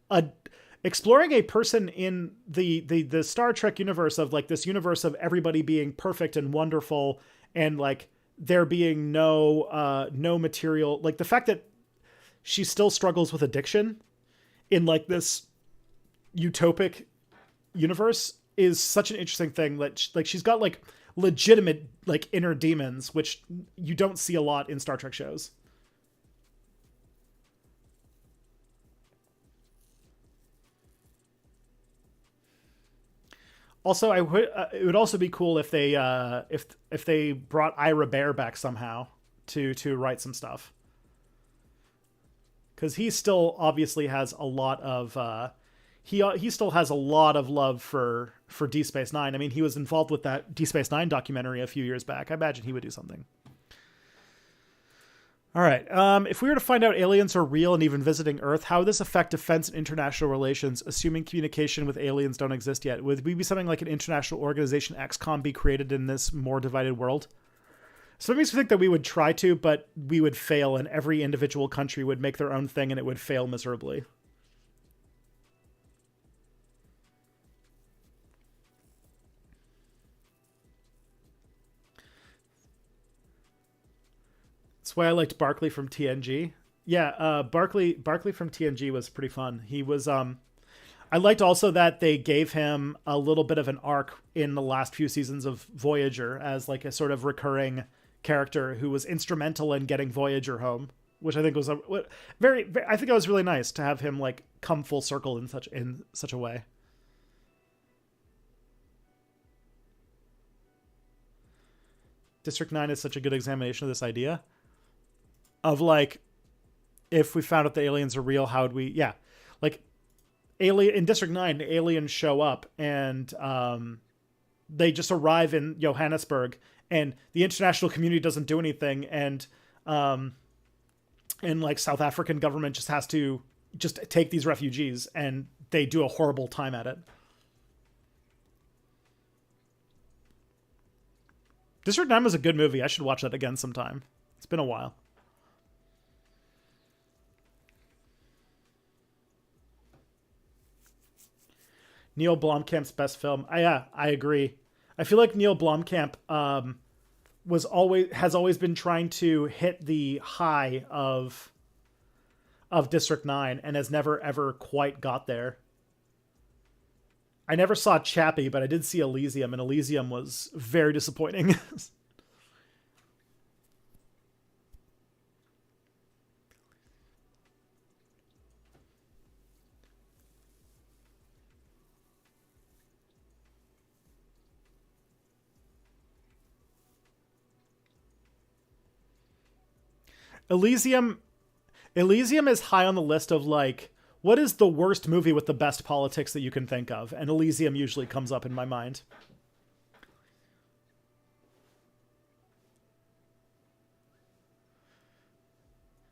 a person in the Star Trek universe of like this universe of everybody being perfect and wonderful and like there being no material, like the fact that she still struggles with addiction in like this utopic universe is such an interesting thing. Like she's got like legitimate like inner demons, which you don't see a lot in Star Trek shows. Also, it would also be cool if they if they brought Ira Bear back somehow to write some stuff, because he still obviously has a lot of he still has a lot of love for Deep Space Nine. I mean, he was involved with that Deep Space Nine documentary a few years back. I imagine he would do something. All right. If we were to find out aliens are real and even visiting Earth, how would this affect defense and international relations, assuming communication with aliens don't exist yet? Would we be something like an international organization, XCOM, be created in this more divided world? So it makes me think that we would try to, but we would fail, and every individual country would make their own thing, and it would fail miserably. That's why I liked Barclay from TNG. Yeah, Barclay from TNG was pretty fun. He was I liked also that they gave him a little bit of an arc in the last few seasons of Voyager as like a sort of recurring character who was instrumental in getting Voyager home, which I think was very I think it was really nice to have him like come full circle in such a way. District 9 is such a good examination of this idea of like, if we found out the aliens are real, how would we, yeah, like alien in District 9, the aliens show up and they just arrive in Johannesburg and the international community doesn't do anything. And like South African government just has to just take these refugees and they do a horrible time at it. District 9 was a good movie. I should watch that again sometime. It's been a while. Neil Blomkamp's best film. Yeah, I agree. I feel like Neil Blomkamp has always been trying to hit the high of District 9 and has never ever quite got there. I never saw Chappie, but I did see Elysium, and Elysium was very disappointing. Elysium is high on the list of like, what is the worst movie with the best politics that you can think of? And Elysium usually comes up in my mind.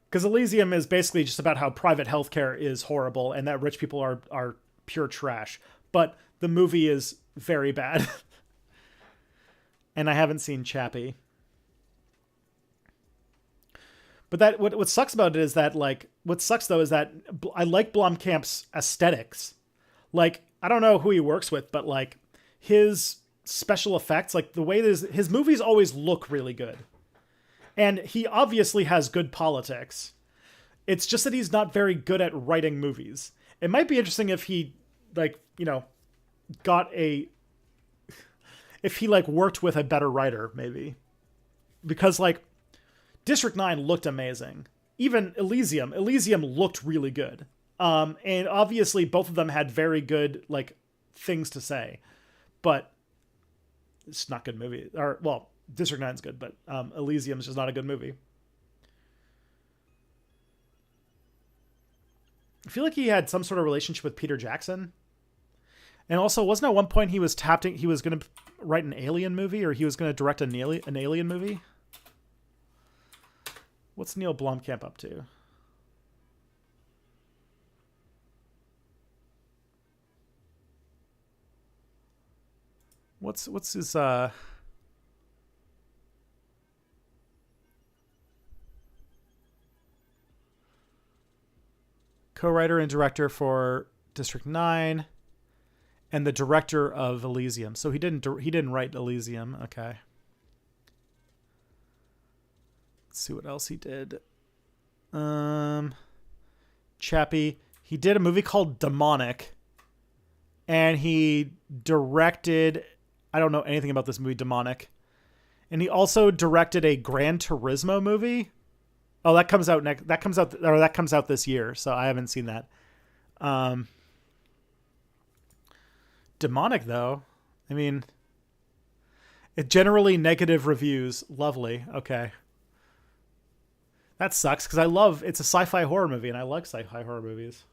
Because Elysium is basically just about how private healthcare is horrible and that rich people are pure trash. But the movie is very bad. And I haven't seen Chappie. But that what sucks about it is that like what sucks though is that I like Blomkamp's aesthetics. Like I don't know who he works with, but like his special effects, like the way his movies always look really good. And he obviously has good politics. It's just that he's not very good at writing movies. It might be interesting if he, like, you know, if he, like, worked with a better writer, maybe. Because, like, District 9 looked amazing. Even Elysium looked really good. And obviously both of them had very good, like, things to say. But it's not a good movie. Or, well, District 9's good, but Elysium's just not a good movie. I feel like he had some sort of relationship with Peter Jackson. And also, wasn't at one point he was going to write an Alien movie, or he was going to direct an Alien movie? What's Neil Blomkamp up to? What's his co-writer and director for District 9 and the director of Elysium. So he didn't write Elysium. Okay. Let's see what else he did. Chappie. He did a movie called Demonic, and he directed, I don't know anything about this movie, Demonic. And he also directed a Gran Turismo movie. Oh, that comes out this year, so I haven't seen that. Demonic, though. I mean, it generally negative reviews. Lovely. Okay. That sucks, because it's a sci-fi horror movie, and I like sci-fi horror movies.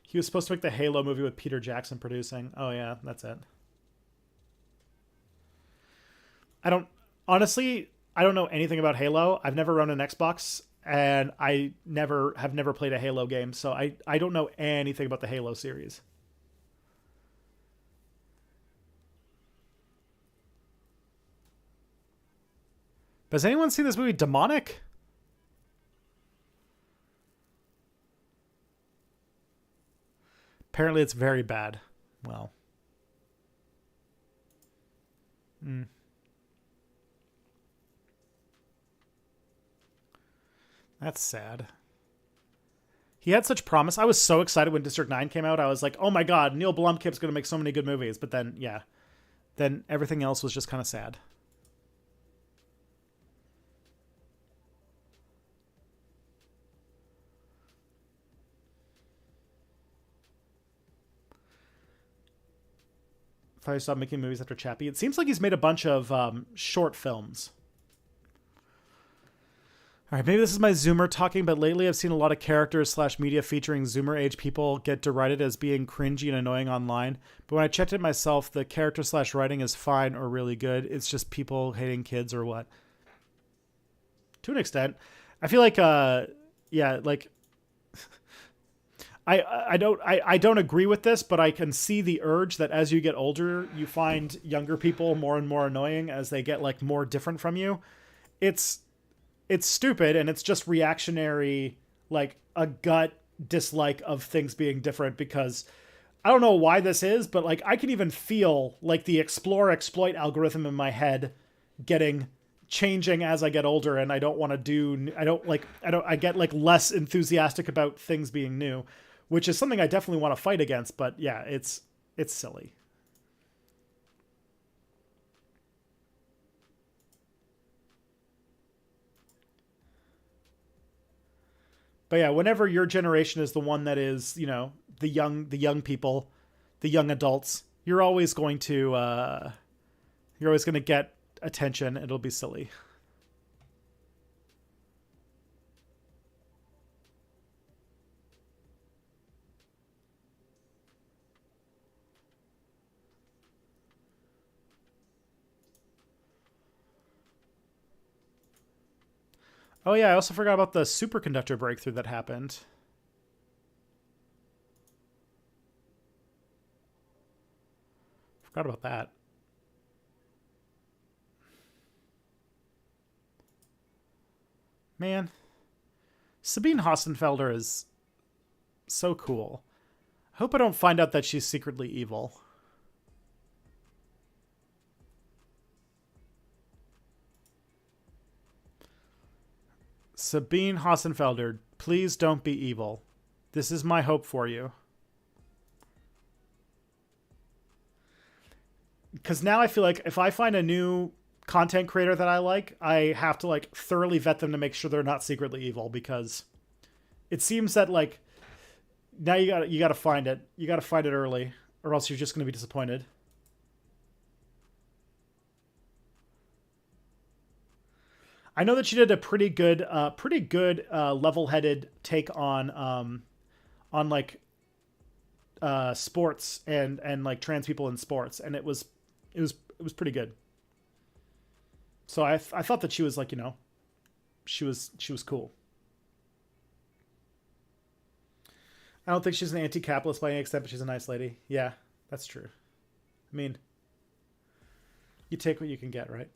He was supposed to make the Halo movie with Peter Jackson producing. Oh, yeah, that's it. I don't know anything about Halo. I've never run an Xbox, and I have never played a Halo game, so I don't know anything about the Halo series. Has anyone seen this movie Demonic? Apparently it's very bad. Well. That's sad. He had such promise. I was so excited when District 9 came out. I was like, oh my god, Neil Blomkamp's going to make so many good movies. But then, yeah. Then everything else was just kind of sad. Thought he stopped making movies after Chappie. It seems like he's made a bunch of short films. All right, maybe this is my Zoomer talking, but lately I've seen a lot of characters / media featuring Zoomer age people get derided as being cringy and annoying online. But when I checked it myself, the character / writing is fine or really good. It's just people hating kids or what? To an extent. I feel like, yeah, like... I don't agree with this, but I can see the urge that as you get older, you find younger people more and more annoying as they get like more different from you. It's stupid, and it's just reactionary, like a gut dislike of things being different, because I don't know why this is, but like I can even feel like the explore exploit algorithm in my head changing as I get older, and I get like less enthusiastic about things being new, which is something I definitely want to fight against. But yeah, it's silly. But yeah, whenever your generation is the one that is, you know, the young people, the young adults, you're always going to get attention. It'll be silly. Oh yeah, I also forgot about the superconductor breakthrough that happened. Forgot about that. Man. Sabine Hostenfelder is So cool. I hope I don't find out that she's secretly evil. Sabine Hassenfelder, please don't be evil. This is my hope for you. Because now I feel like if I find a new content creator that I like, I have to like thoroughly vet them to make sure they're not secretly evil, because it seems that like now you gotta find it. You gotta find it early, or else you're just gonna be disappointed. I know that she did a pretty good level-headed take on like sports and like trans people in sports, and it was pretty good. So I thought that she was like, you know, she was cool. I don't think she's an anti-capitalist by any extent, but she's a nice lady. Yeah, that's true. I mean, you take what you can get, right?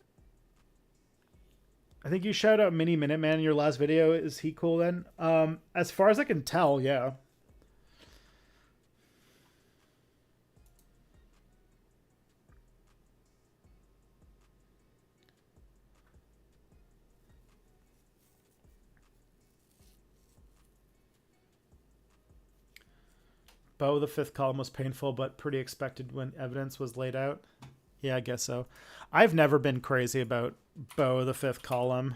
I think you shout out Mini Minuteman in your last video. Is he cool then? As far as I can tell, yeah. Bo, the fifth column was painful, but pretty expected when evidence was laid out. Yeah, I guess so. I've never been crazy about Bo, the fifth column.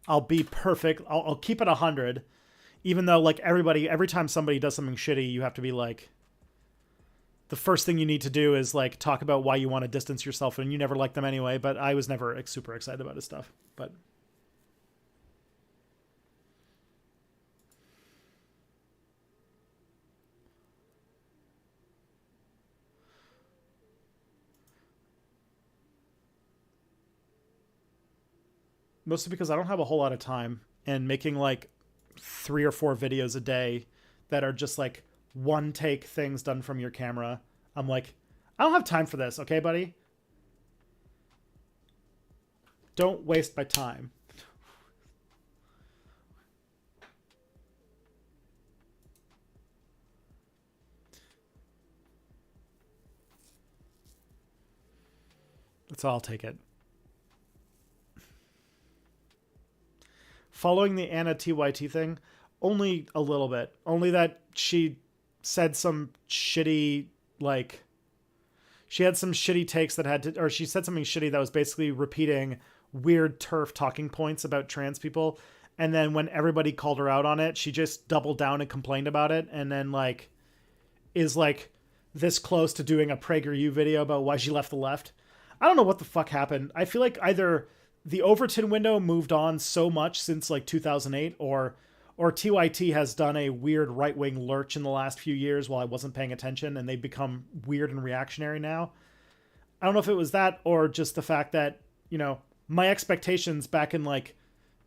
I'll be perfect. I'll keep it 100. Even though, like, every time somebody does something shitty, you have to be like, the first thing you need to do is, like, talk about why you want to distance yourself, and you never like them anyway, but I was never super excited about his stuff. But mostly because I don't have a whole lot of time, and making like 3 or 4 videos a day that are just like one take things done from your camera. I'm like, I don't have time for this, okay, buddy? Don't waste my time. That's all, I'll take it. Following the Anna TYT thing, only a little bit. Only that she said some shitty, like, she had some shitty takes that had to, or she said something shitty that was basically repeating weird TERF talking points about trans people. And then when everybody called her out on it, she just doubled down and complained about it. And then like, is like this close to doing a PragerU video about why she left the left. I don't know what the fuck happened. I feel like either the Overton window moved on so much since like 2008, or TYT has done a weird right-wing lurch in the last few years while I wasn't paying attention, and they've become weird and reactionary now. I don't know if it was that, or just the fact that, you know, my expectations back in like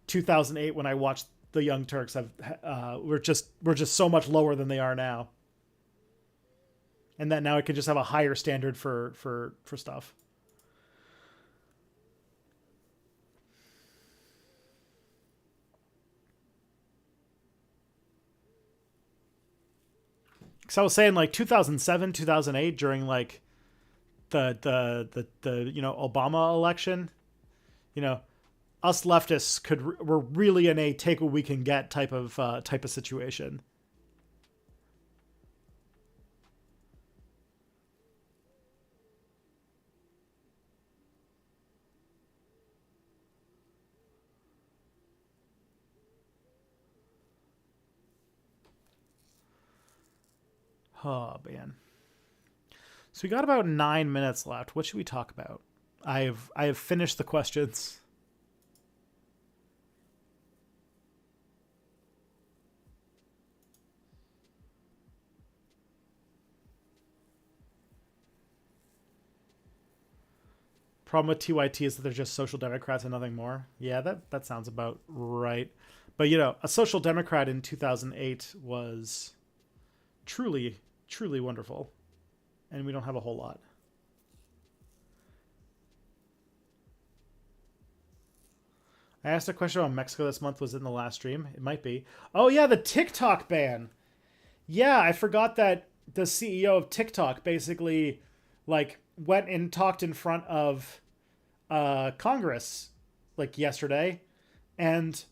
2008 when I watched the Young Turks were just so much lower than they are now, and that now I can just have a higher standard for stuff. So I was saying like 2007, 2008 during like the you know, Obama election, you know, us leftists were really in a take what we can get type of situation. Oh man. So we got about 9 minutes left. What should we talk about? I have finished the questions. Problem with TYT is that they're just social democrats and nothing more. Yeah, that sounds about right. But you know, a social democrat in 2008 was truly wonderful, and we don't have a whole lot. I asked a question about Mexico this month. Was it in the last stream? It might be. Oh yeah, the TikTok ban. Yeah, I forgot that the CEO of TikTok basically like went and talked in front of Congress like yesterday, and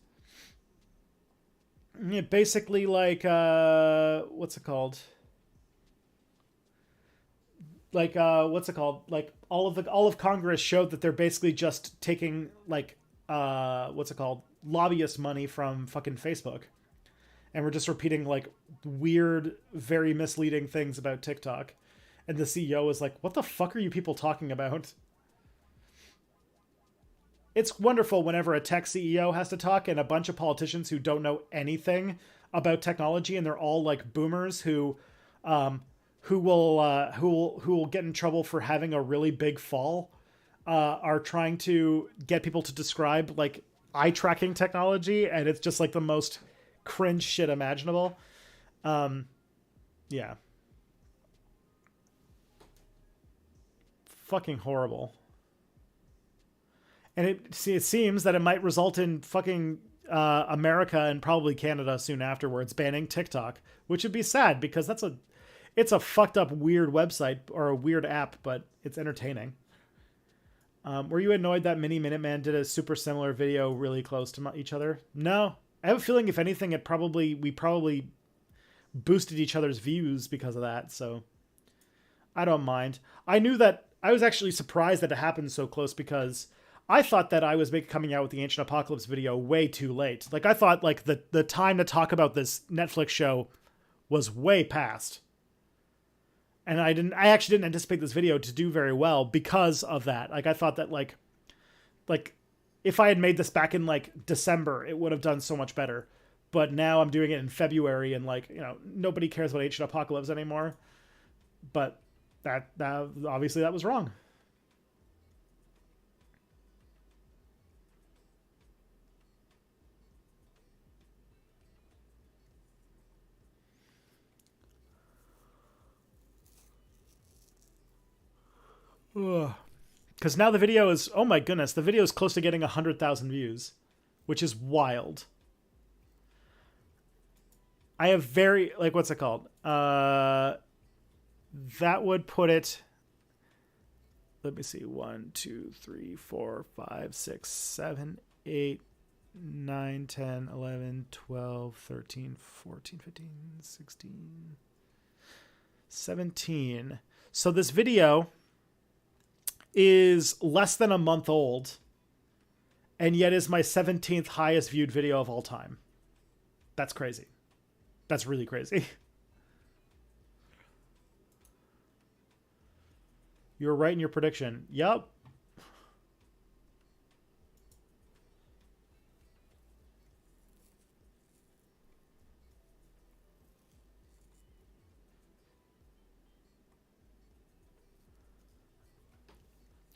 basically like what's it called? Like what's it called? Like all of Congress showed that they're basically just taking like what's it called? Lobbyist money from fucking Facebook. And we're just repeating like weird, very misleading things about TikTok. And the CEO is like, "What the fuck are you people talking about?" It's wonderful whenever a tech CEO has to talk and a bunch of politicians who don't know anything about technology, and they're all like boomers um, who will get in trouble for having a really big fall, are trying to get people to describe like eye tracking technology, and it's just like the most cringe shit imaginable. Yeah, fucking horrible. And it seems that it might result in fucking America and probably Canada soon afterwards banning TikTok, which would be sad because it's a fucked up weird website or a weird app, but it's entertaining. Were you annoyed that Mini Minuteman did a super similar video really close to each other? No, I have a feeling if anything, we probably boosted each other's views because of that. So I don't mind. I knew that I was actually surprised that it happened so close because I thought that I was coming out with the Ancient Apocalypse video way too late. Like I thought like the time to talk about this Netflix show was way past. And I actually didn't anticipate this video to do very well because of that. Like I thought that like if I had made this back in like December, it would have done so much better. But now I'm doing it in February and like, nobody cares about Ancient Apocalypse anymore. But that obviously that was wrong. Because now the video is, oh my goodness, the video is close to getting 100,000 views, which is wild. I have very, like, what's it called? That would put it, let me see, 1, 2, 3, 4, 5, 6, 7, 8, 9, 10, 11, 12, 13, 14, 15, 16, 17. So this video is less than a month old and yet is my 17th highest viewed video of all time. That's crazy. That's really crazy. You were right in your prediction. Yup.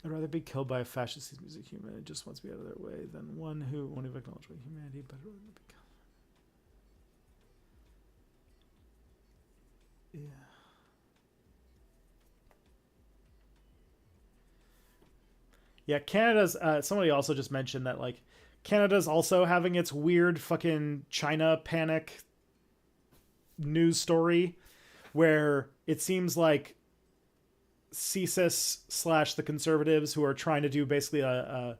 I'd rather be killed by a fascist whose music human who just wants to be out of their way than one who won't even acknowledge my humanity, but rather be killed. Yeah. Yeah, Canada's. Somebody also just mentioned that like Canada's also having its weird fucking China panic news story, where it seems like CSIS / the Conservatives, who are trying to do basically I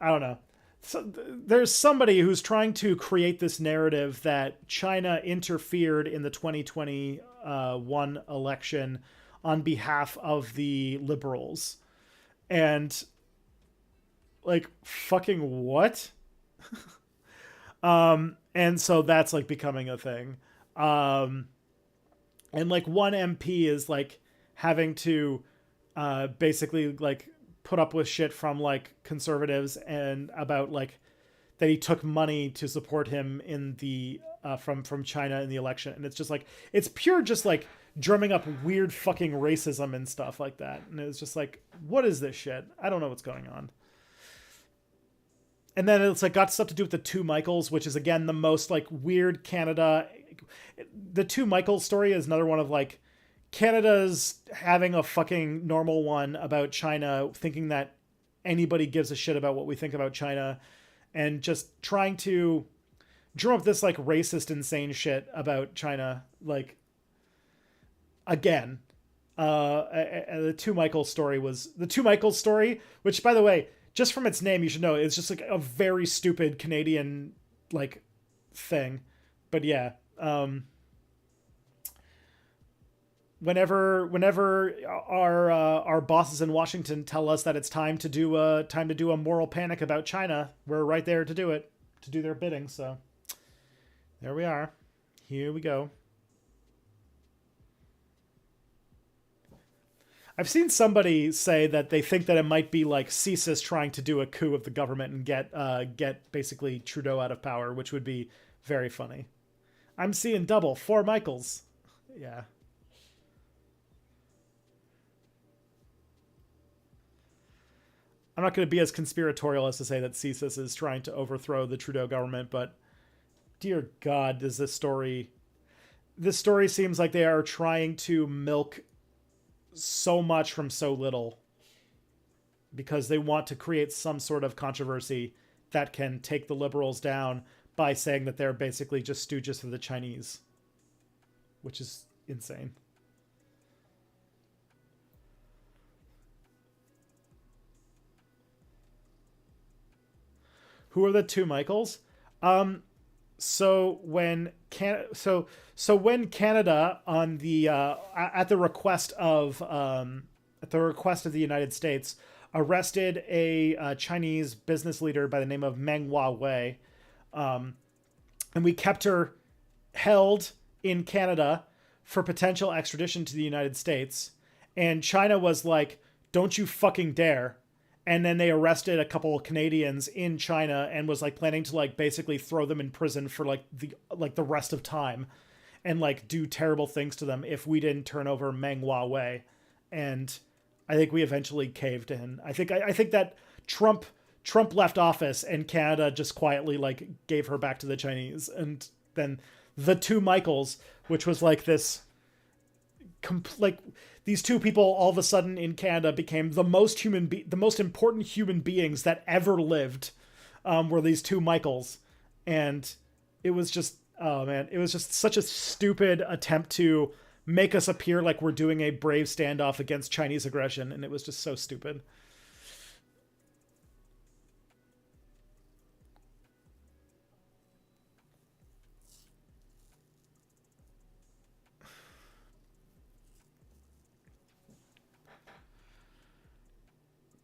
don't know. So there's somebody who's trying to create this narrative that China interfered in the 2021 election on behalf of the liberals. And like fucking what? And so that's like becoming a thing. And like one MP is like having to basically like put up with shit from like conservatives and about like that he took money to support him in the from China in the election. And it's just like it's pure just like drumming up weird fucking racism and stuff like that. And it's just like, what is this shit? I don't know what's going on. And then it's like got stuff to do with the Two Michaels, which is again the most like weird Canada. The Two Michaels story is another one of like Canada's having a fucking normal one about China, thinking that anybody gives a shit about what we think about China. and just trying to drum up this like racist, insane shit about China, like again. The Two Michaels story was the Two Michaels story, which, by the way, just from its name, you should know it's just like a very stupid Canadian like thing. But yeah, whenever our bosses in Washington tell us that it's time to do a moral panic about China, we're right there to do it, to do their bidding. So there we are. Here we go. I've seen somebody say that they think that it might be like CSIS trying to do a coup of the government and get basically Trudeau out of power, which would be very funny. I'm seeing double. 4 Michaels. Yeah. I'm not going to be as conspiratorial as to say that CSIS is trying to overthrow the Trudeau government, but dear God, does this story seems like they are trying to milk so much from so little because they want to create some sort of controversy that can take the liberals down by saying that they're basically just stooges for the Chinese, which is insane. Who are the Two Michaels? So when Canada on the at the request of the United States arrested a Chinese business leader by the name of Meng Huawei, and we kept her held in Canada for potential extradition to the United States, and China was like, "Don't you fucking dare." And then they arrested a couple of Canadians in China and was like planning to like basically throw them in prison for like the rest of time and like do terrible things to them if we didn't turn over Meng Huawei. And I think we eventually caved in. I think that Trump left office and Canada just quietly like gave her back to the Chinese. And then the Two Michaels, which was like this these two people all of a sudden in Canada became the most important human beings that ever lived, were these Two Michaels. And it was just, oh man, it was just such a stupid attempt to make us appear like we're doing a brave standoff against Chinese aggression. And it was just so stupid.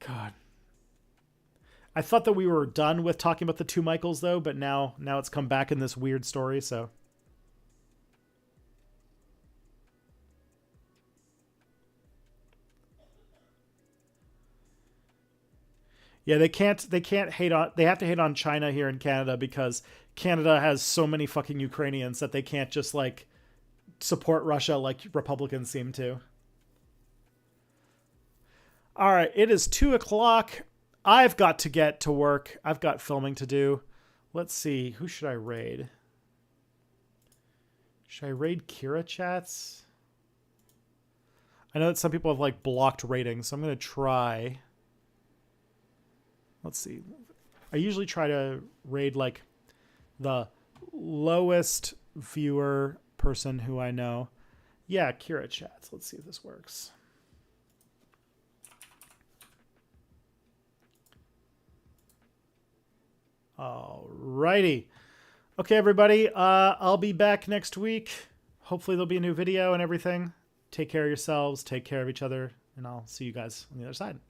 God. I thought that we were done with talking about the Two Michaels though, but now it's come back in this weird story, so. Yeah, they have to hate on China here in Canada because Canada has so many fucking Ukrainians that they can't just like support Russia like Republicans seem to. All right, it is 2:00. I've got to get to work. I've got filming to do. Let's see. Who should I raid? Should I raid Kira chats? I know that some people have like blocked ratings, so I'm going to try. Let's see. I usually try to raid like the lowest viewer person who I know. Yeah, Kira chats. Let's see if this works. Alrighty. Okay, everybody. I'll be back next week. Hopefully there'll be a new video and everything. Take care of yourselves. Take care of each other. And I'll see you guys on the other side.